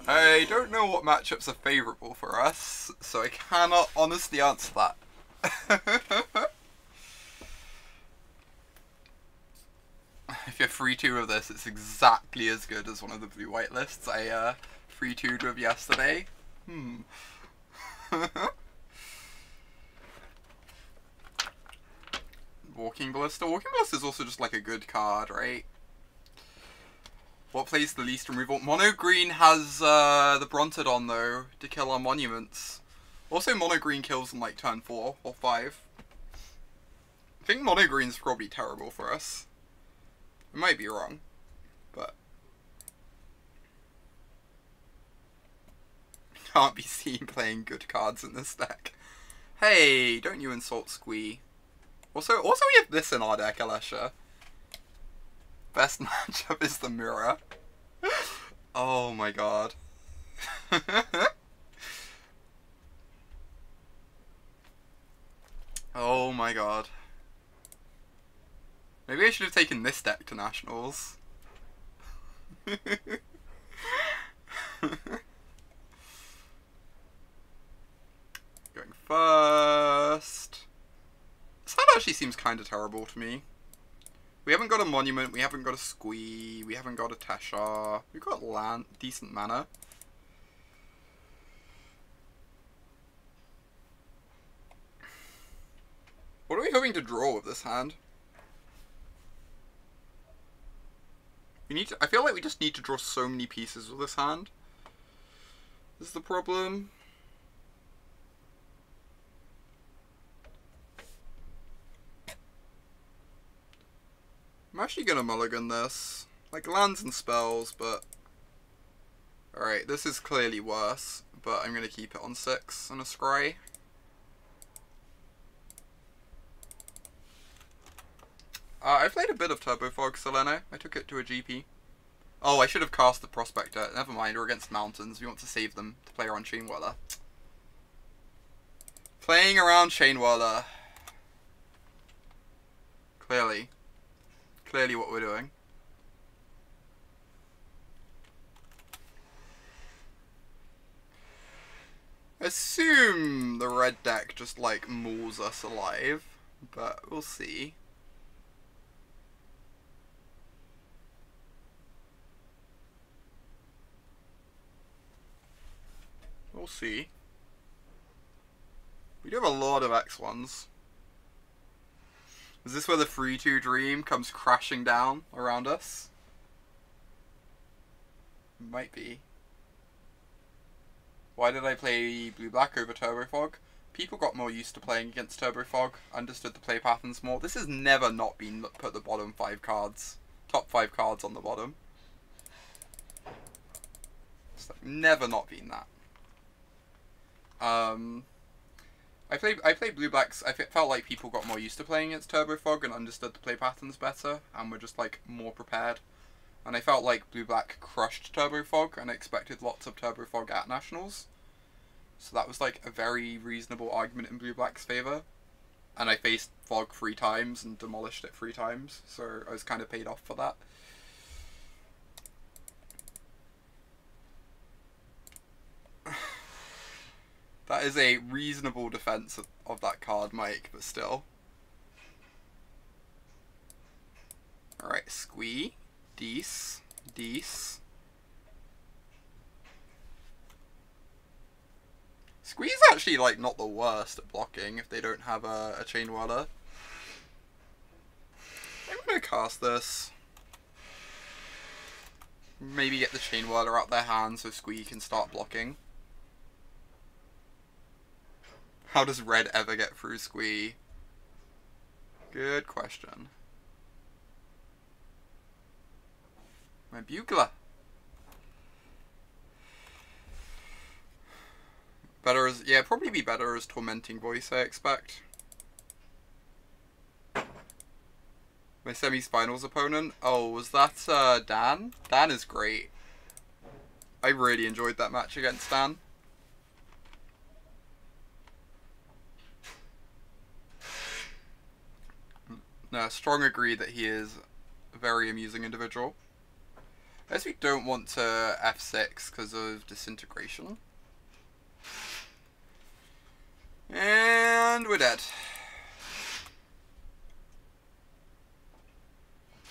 I don't know what matchups are favourable for us, so I cannot honestly answer that. If you're 3-2 of this, it's exactly as good as one of the blue-white lists I 3-2'd with yesterday. Walking Ballista. Walking Ballista is also just like a good card, right? What plays the least removal? Mono Green has the Brontodon though to kill our monuments. Also, Mono Green kills in like turn 4 or 5. I think Mono Green's probably terrible for us. I might be wrong, but can't be seen playing good cards in this deck. Hey, don't you insult Squee. Also we have this in our deck, Alesha. Best matchup is the mirror. Oh my god. Oh my god. Maybe I should have taken this deck to Nationals. Going first. This hand actually seems kind of terrible to me. We haven't got a Monument, we haven't got a Squee, we haven't got a Teshar. We've got land, decent mana. What are we hoping to draw with this hand? We need to, I feel like we just need to draw so many pieces with this hand. This is the problem. I'm actually gonna mulligan this. Like lands and spells, but... Alright, this is clearly worse, but I'm gonna keep it on 6 and a scry. I played a bit of Turbo Fog, Selene. I took it to a GP. Oh, I should have cast the Prospector. Never mind, we're against mountains. We want to save them to play around Chainwhirler. Playing around Chainwhirler. Clearly what we're doing. Assume the red deck just like mauls us alive, but we'll see. We'll see. We do have a lot of X1s. Is this where the 3-2 dream comes crashing down around us? Might be. Why did I play blue-black over Turbo Fog? People got more used to playing against Turbo Fog, understood the play patterns more. This has never not been put the bottom 5 cards, top 5 cards on the bottom. It's like never not been that. I played blue blacks. I felt like people got more used to playing against Turbo Fog and understood the play patterns better, and were just like more prepared. And I felt like blue black crushed Turbo Fog, and I expected lots of Turbo Fog at Nationals. So that was like a very reasonable argument in blue black's favor. And I faced Fog 3 times and demolished it 3 times, so I was kind of paid off for that. That is a reasonable defense of that card, Mike, but still. Alright, Squee, Dees. Squee's actually, like, not the worst at blocking if they don't have a Chainwhirler. I'm gonna cast this. Maybe get the Chainwhirler out their hand so Squee can start blocking. How does red ever get through Squee? Good question. My Bugler. Better as, yeah, probably be better as Tormenting Voice, I expect. My semi-finals opponent? Oh, was that Dan? Dan is great. I really enjoyed that match against Dan. No, strong agree that he is a very amusing individual. I guess we don't want to F6 because of disintegration. And we're dead.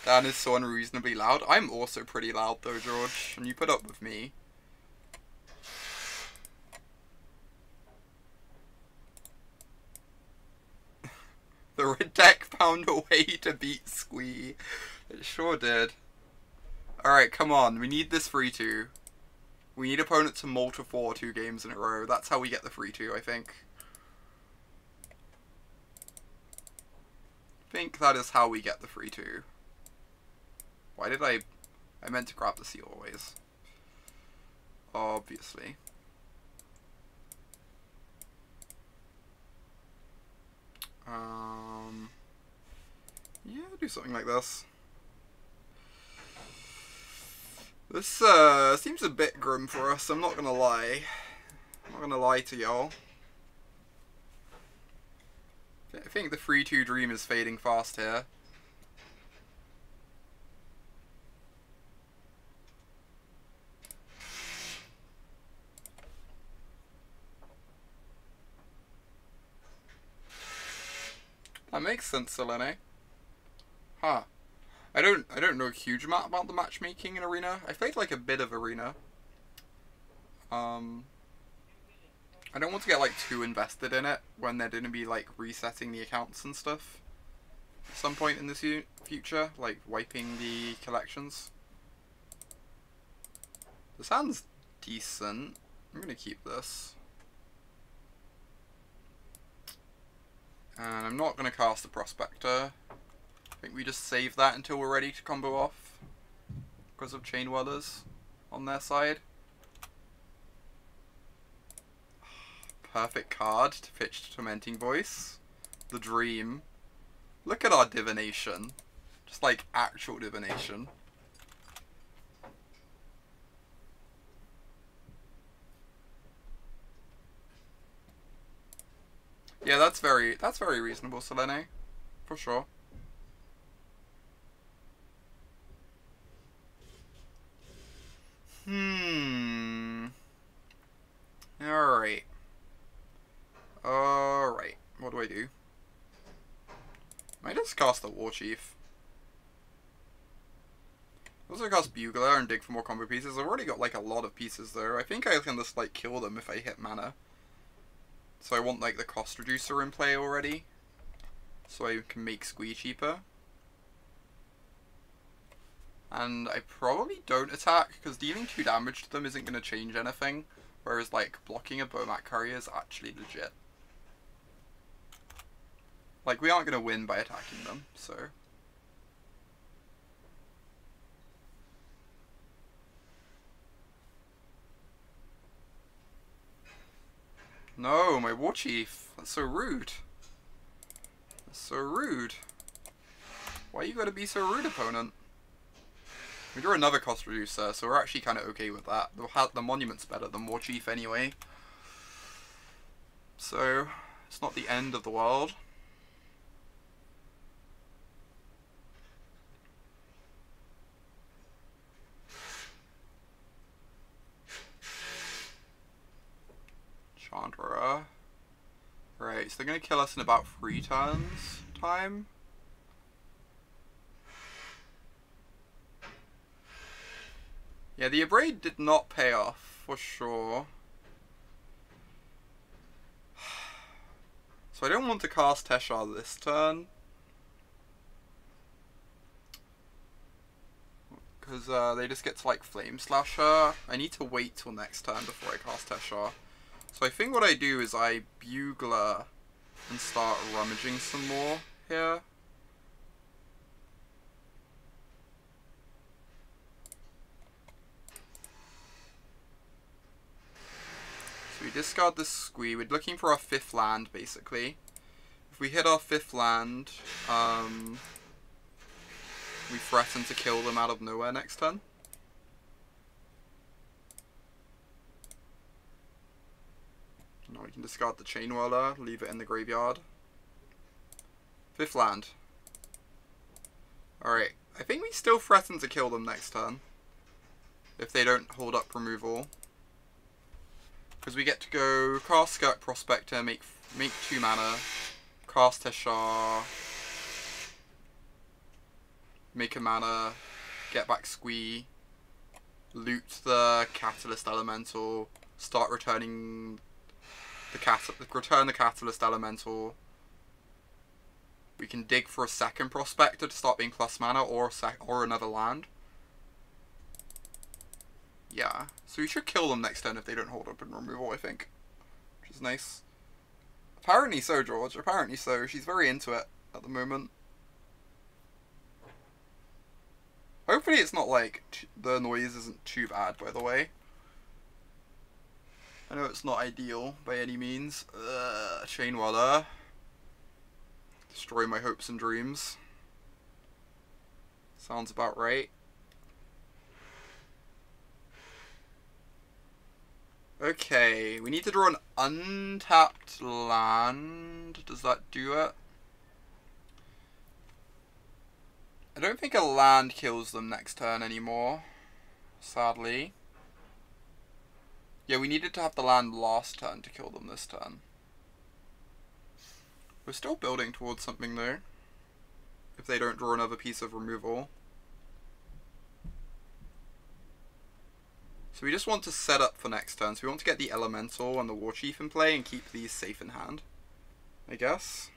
That is so unreasonably loud. I'm also pretty loud though, George, and you put up with me. The red deck found a way to beat Squee. It sure did. Alright, come on. We need this 3-2. We need opponents to mull to 4 2 games in a row. That's how we get the 3-2, I think. I think that is how we get the 3-2. Why did I meant to grab the seal always. Obviously. Yeah, do something like this. This seems a bit grim for us, I'm not gonna lie. I'm not gonna lie to y'all. I think the 3-2 dream is fading fast here. That makes sense, Shalai. Huh. I don't know a huge amount about the matchmaking in Arena. I played like a bit of Arena. I don't want to get like too invested in it when they're going to be like resetting the accounts and stuff at some point in the future, like wiping the collections. This hand's decent. I'm gonna keep this. And I'm not gonna cast the Prospector. I think we just save that until we're ready to combo off because of Chainwhirlers on their side. Perfect card to pitch Tormenting Voice. The dream. Look at our divination. Just like actual divination. Yeah, that's very reasonable, Shalai. For sure. Alright. Alright. What do I do? I just cast the Warchief. Also cast Bugler and dig for more combo pieces. I've already got like a lot of pieces though. I think I can just like kill them if I hit mana. So I want like the cost reducer in play already. So I can make Squee cheaper. And I probably don't attack, because dealing 2 damage to them isn't going to change anything. Whereas, like, blocking a Bomat Courier is actually legit. Like, we aren't going to win by attacking them, so... No, my Warchief! That's so rude. That's so rude. Why you gotta be so rude, opponent? We draw another cost reducer, so we're actually kind of okay with that. The monument's better than Warchief anyway. So, it's not the end of the world. Chandra. Right, so they're going to kill us in about 3 turns time. Yeah, the Abrade did not pay off, for sure. So I don't want to cast Teshar this turn. Because they just get to, like, Flame Slasher. I need to wait till next turn before I cast Teshar. So I think what I do is I Bugler and start rummaging some more here. So we discard this Squee. We're looking for our 5th land, basically. If we hit our 5th land, we threaten to kill them out of nowhere next turn. Now we can discard the Chainwhirler, leave it in the graveyard. 5th land. Alright, I think we still threaten to kill them next turn. If they don't hold up removal. Because we get to go cast Skirk Prospector, make 2 mana, cast Teshar, make a mana, get back Squee, loot the Catalyst Elemental, start returning return the Catalyst Elemental. We can dig for a second Prospector to start being plus mana, or another land. Yeah, so we should kill them next turn if they don't hold up in removal, I think. Which is nice. Apparently so, George. Apparently so. She's very into it at the moment. Hopefully it's not like, the noise isn't too bad, by the way. I know it's not ideal by any means. Chainwhirler. Destroy my hopes and dreams. Sounds about right. Okay, we need to draw an untapped land. Does that do it? I don't think a land kills them next turn anymore, sadly. Yeah, we needed to have the land last turn to kill them this turn. We're still building towards something though, if they don't draw another piece of removal. So we just want to set up for next turn. So we want to get the Elemental and the Warchief in play and keep these safe in hand, I guess.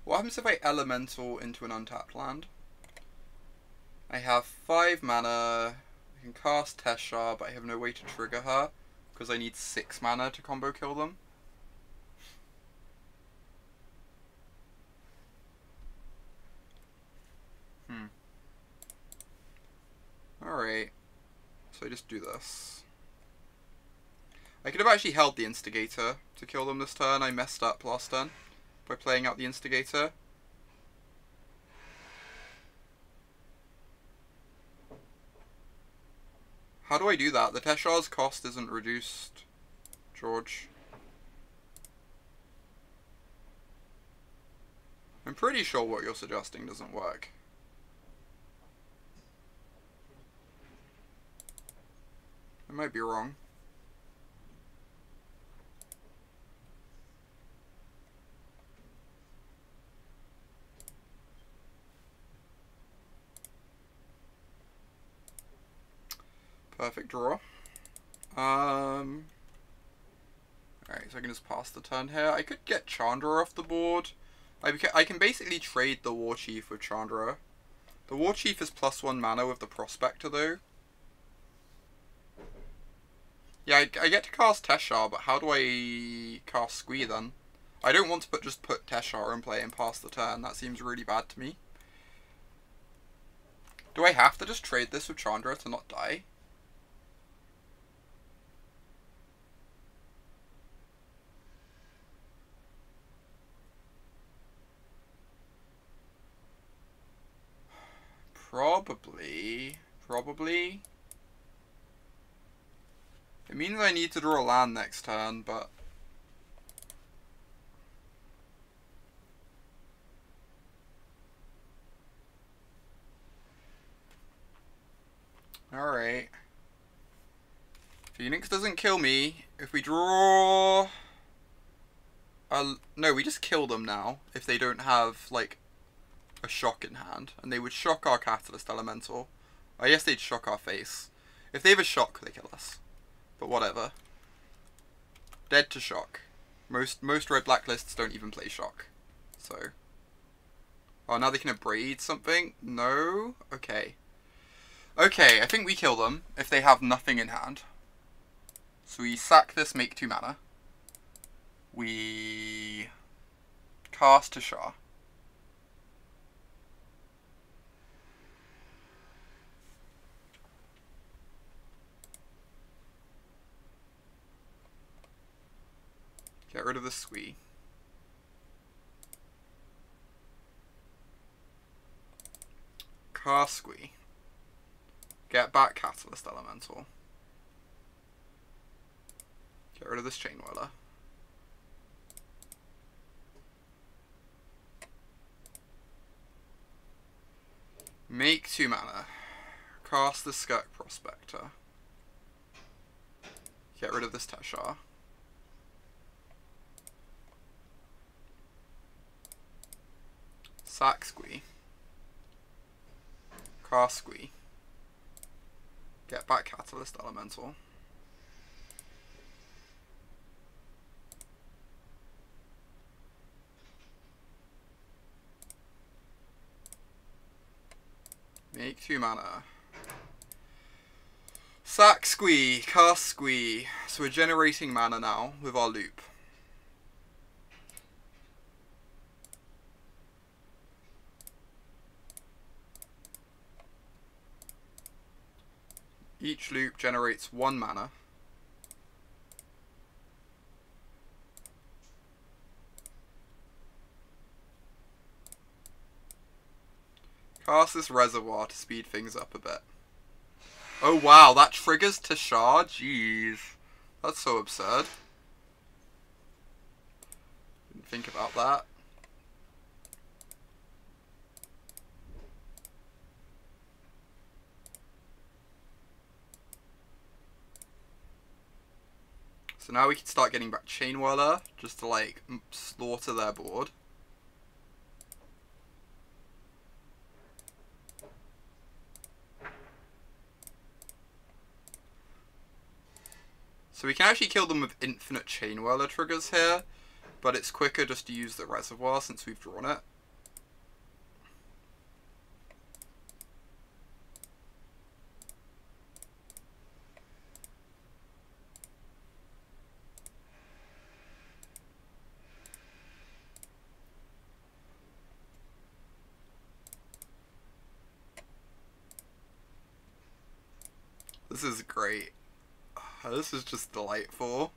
What happens if I Elemental into an untapped land? I have 5 mana. I can cast Teshar, but I have no way to trigger her because I need 6 mana to combo kill them. Alright, so I just do this. I could have actually held the Instigator to kill them this turn. I messed up last turn by playing out the Instigator. How do I do that? The Teshar's cost isn't reduced, George. I'm pretty sure what you're suggesting doesn't work. I might be wrong. Perfect draw. Alright, so I can just pass the turn here. I could get Chandra off the board. I can basically trade the Warchief with Chandra. The Warchief is +1 mana with the Prospector though. Yeah, I get to cast Teshar, but how do I cast Squee then? I don't want to just put Teshar in play and pass the turn. That seems really bad to me. Do I have to just trade this with Chandra to not die? Probably. It means I need to draw a land next turn, but... Alright. Phoenix doesn't kill me. If we draw... no, we just kill them now, if they don't have, like, a shock in hand. And they would shock our Catalyst Elemental. I guess they'd shock our face. If they have a shock, they kill us. But whatever. Dead to shock. Most red-black lists don't even play shock. So. Oh, now they can abrade something? No? Okay. Okay, I think we kill them if they have nothing in hand. So we sack this, make 2 mana. We cast Teshar. Get rid of the Squee. Cast Squee. Get back Catalyst Elemental. Get rid of this Chainwhirler. Make 2 mana. Cast the Skirk Prospector. Get rid of this Teshar. Sack Squee. Cast Squee. Get back Catalyst Elemental. Make 2 mana. Sack Squee, cast Squee. So we're generating mana now with our loop. Each loop generates 1 mana. Cast this Reservoir to speed things up a bit. Oh wow, that triggers Teshar? Jeez. That's so absurd. Didn't think about that. So now we can start getting back Chainwhirler, just to like slaughter their board. So we can actually kill them with infinite Chainwhirler triggers here, but it's quicker just to use the Reservoir since we've drawn it. This is great. This is just delightful.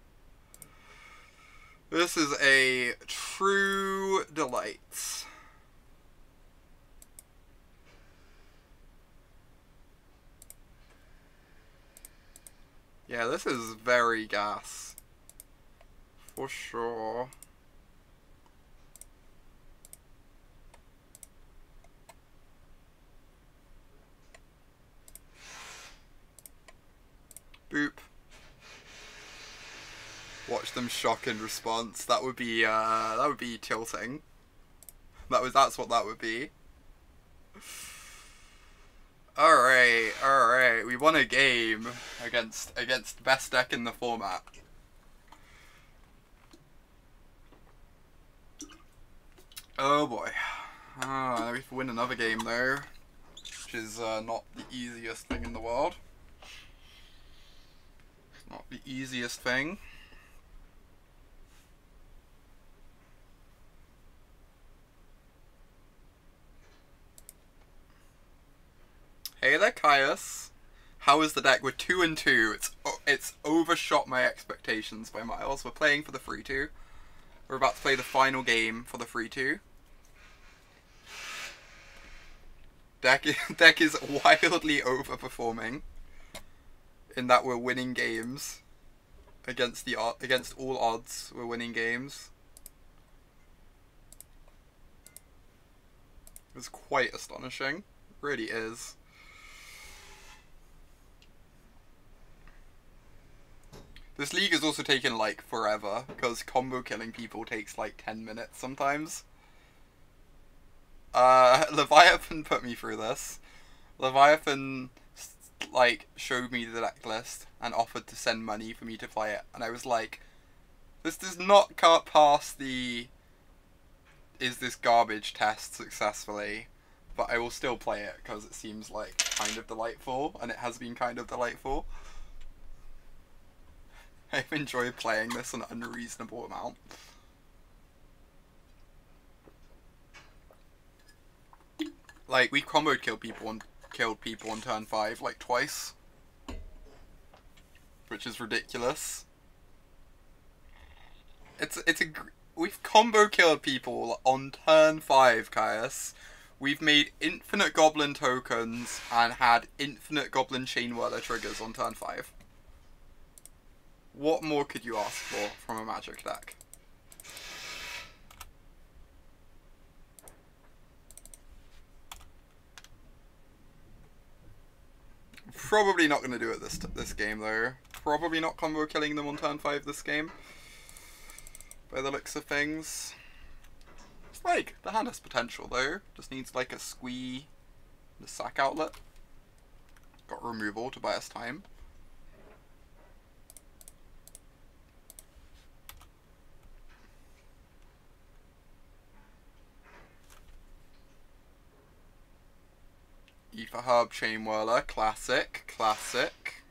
This is a true delight. Yeah, this is very gas. For sure. Boop. Watch them shock in response. That would be tilting. That's what that would be. Alright. We won a game against best deck in the format. Oh boy. We have to win another game though, which is not the easiest thing in the world. Not the easiest thing. Hey there, Caius. How is the deck? We're 2-2. It's overshot my expectations by miles. We're playing for the 3-2. We're about to play the final game for the 3-2. Deck is wildly overperforming in that we're winning games against all odds. We're winning games. It's quite astonishing. It really is. This league has also taken like forever because combo killing people takes like 10 minutes sometimes. Leviathan put me through this. Leviathan like showed me the deck list and offered to send money for me to play it, and I was like, this does not pass the is this garbage test successfully, but I will still play it because it seems like kind of delightful, and it has been kind of delightful. I've enjoyed playing this an unreasonable amount. Like, we comboed killed people on turn 5 like twice, which is ridiculous. We've combo killed people on turn 5, Caius. We've made infinite Goblin tokens and had infinite Goblin Chainwhirler triggers on turn 5. What more could you ask for from a Magic deck? Probably not going to do it this game though. Probably not combo killing them on turn 5 this game. By the looks of things. It's like, the hand has potential though. Just needs like a Squee, the sack outlet. Got removal to buy us time. Ether Hub, Chainwhirler, classic, classic.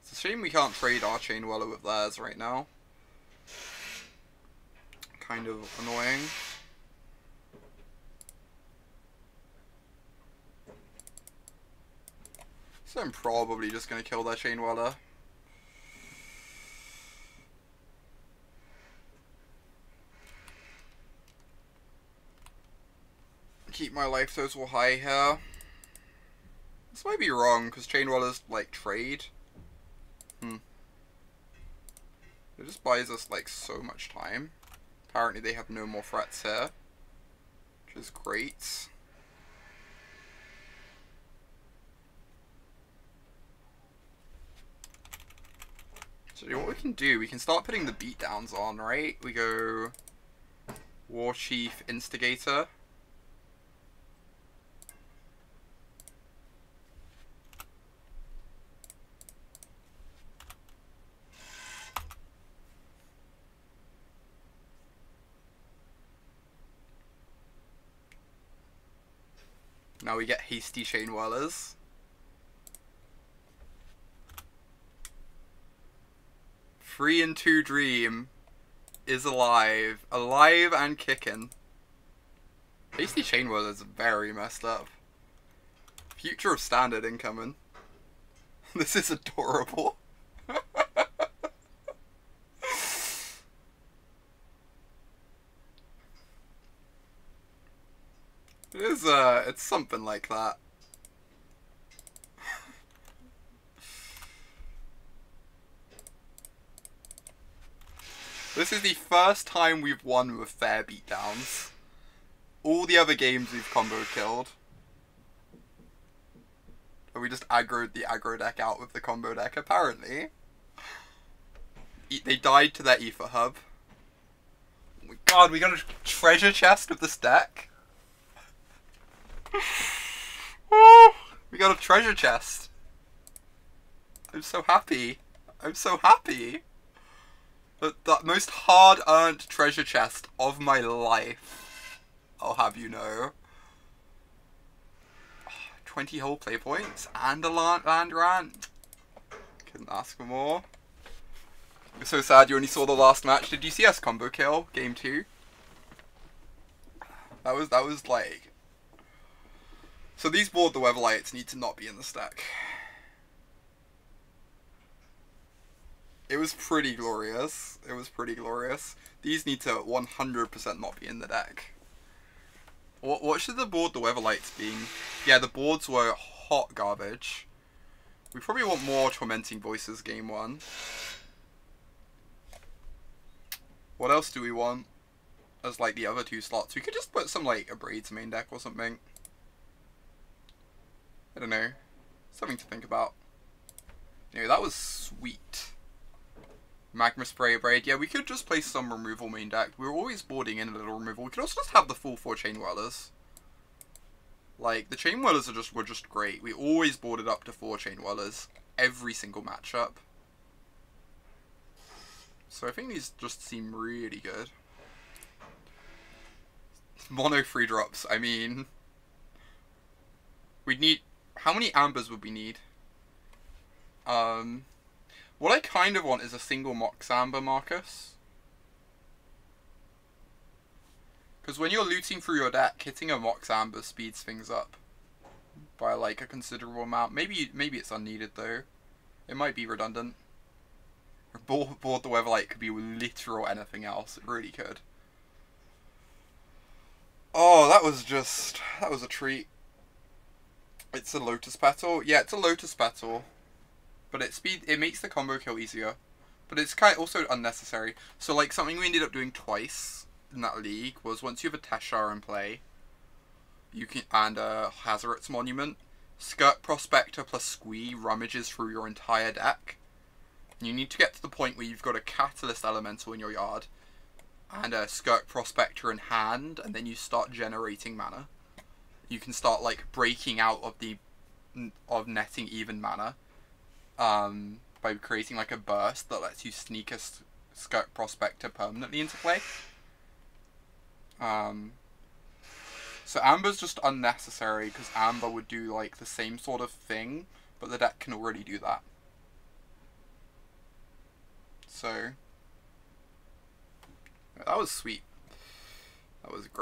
It's a shame we can't trade our Chainwhirler with theirs right now. Kind of annoying. So I'm probably just going to kill their Chainwhirler. Keep my life total high here. This might be wrong, because Chainwhirlers, like, trade. It just buys us, like, so much time. Apparently they have no more threats here. Which is great. So what we can do, we can start putting the beatdowns on, right? We go Warchief, Instigator. Now we get hasty Chainwhirlers. Three and 2 Dream is alive. Alive and kicking. Hasty Chainwhirler is very messed up. Future of Standard incoming. This is adorable. It is, it's something like that. This is the first time we've won with fair beatdowns. All the other games we've combo killed. And we just aggroed the aggro deck out with the combo deck, apparently. They died to their Ether Hub. Oh my god, we got a treasure chest with this deck. We got a treasure chest. I'm so happy. I'm so happy. The most hard-earned treasure chest of my life, I'll have you know. 20 whole play points and a land grant. Couldn't ask for more. I'm so sad you only saw the last match. Did you see us combo kill game 2? That was like... So these Board the Weatherlights need to not be in the stack. It was pretty glorious. It was pretty glorious. These need to 100% not be in the deck. What should the Board the Weatherlights be? Yeah, the boards were hot garbage. We probably want more Tormenting Voices game 1. What else do we want as like the other 2 slots? We could just put some like Abrade main deck or something. I don't know. Something to think about. Anyway, that was sweet. Magma Spray Abrade. Yeah, we could just play some removal main deck. We were always boarding in a little removal. We could also just have the full 4 Chainwhirlers. Like, the Chainwhirlers were just great. We always boarded up to 4 Chainwhirlers. Every single matchup. So I think these just seem really good. Mono 3 drops. I mean... We'd need... How many Ambers would we need? What I kind of want is a single Mox Amber, Marcus. Because when you're looting through your deck, hitting a Mox Amber speeds things up by like a considerable amount. Maybe it's unneeded though. It might be redundant. Board the Weatherlight could be literal anything else. It really could. Oh, that was a treat. It's a Lotus Petal. Yeah, it's a Lotus Petal. But it makes the combo kill easier. But it's kind of also unnecessary. So like something we ended up doing twice in that league was once you have a Teshar in play, you can and Hazoret's Monument, Skirk Prospector plus Squee rummages through your entire deck. You need to get to the point where you've got a Catalyst Elemental in your yard and a Skirk Prospector in hand, and then you start generating mana. You can start like breaking out of netting even mana by creating like a burst that lets you sneak a Skirk Prospector permanently into play. So Amber's just unnecessary because Amber would do like the same sort of thing, but the deck can already do that. So that was sweet. That was great.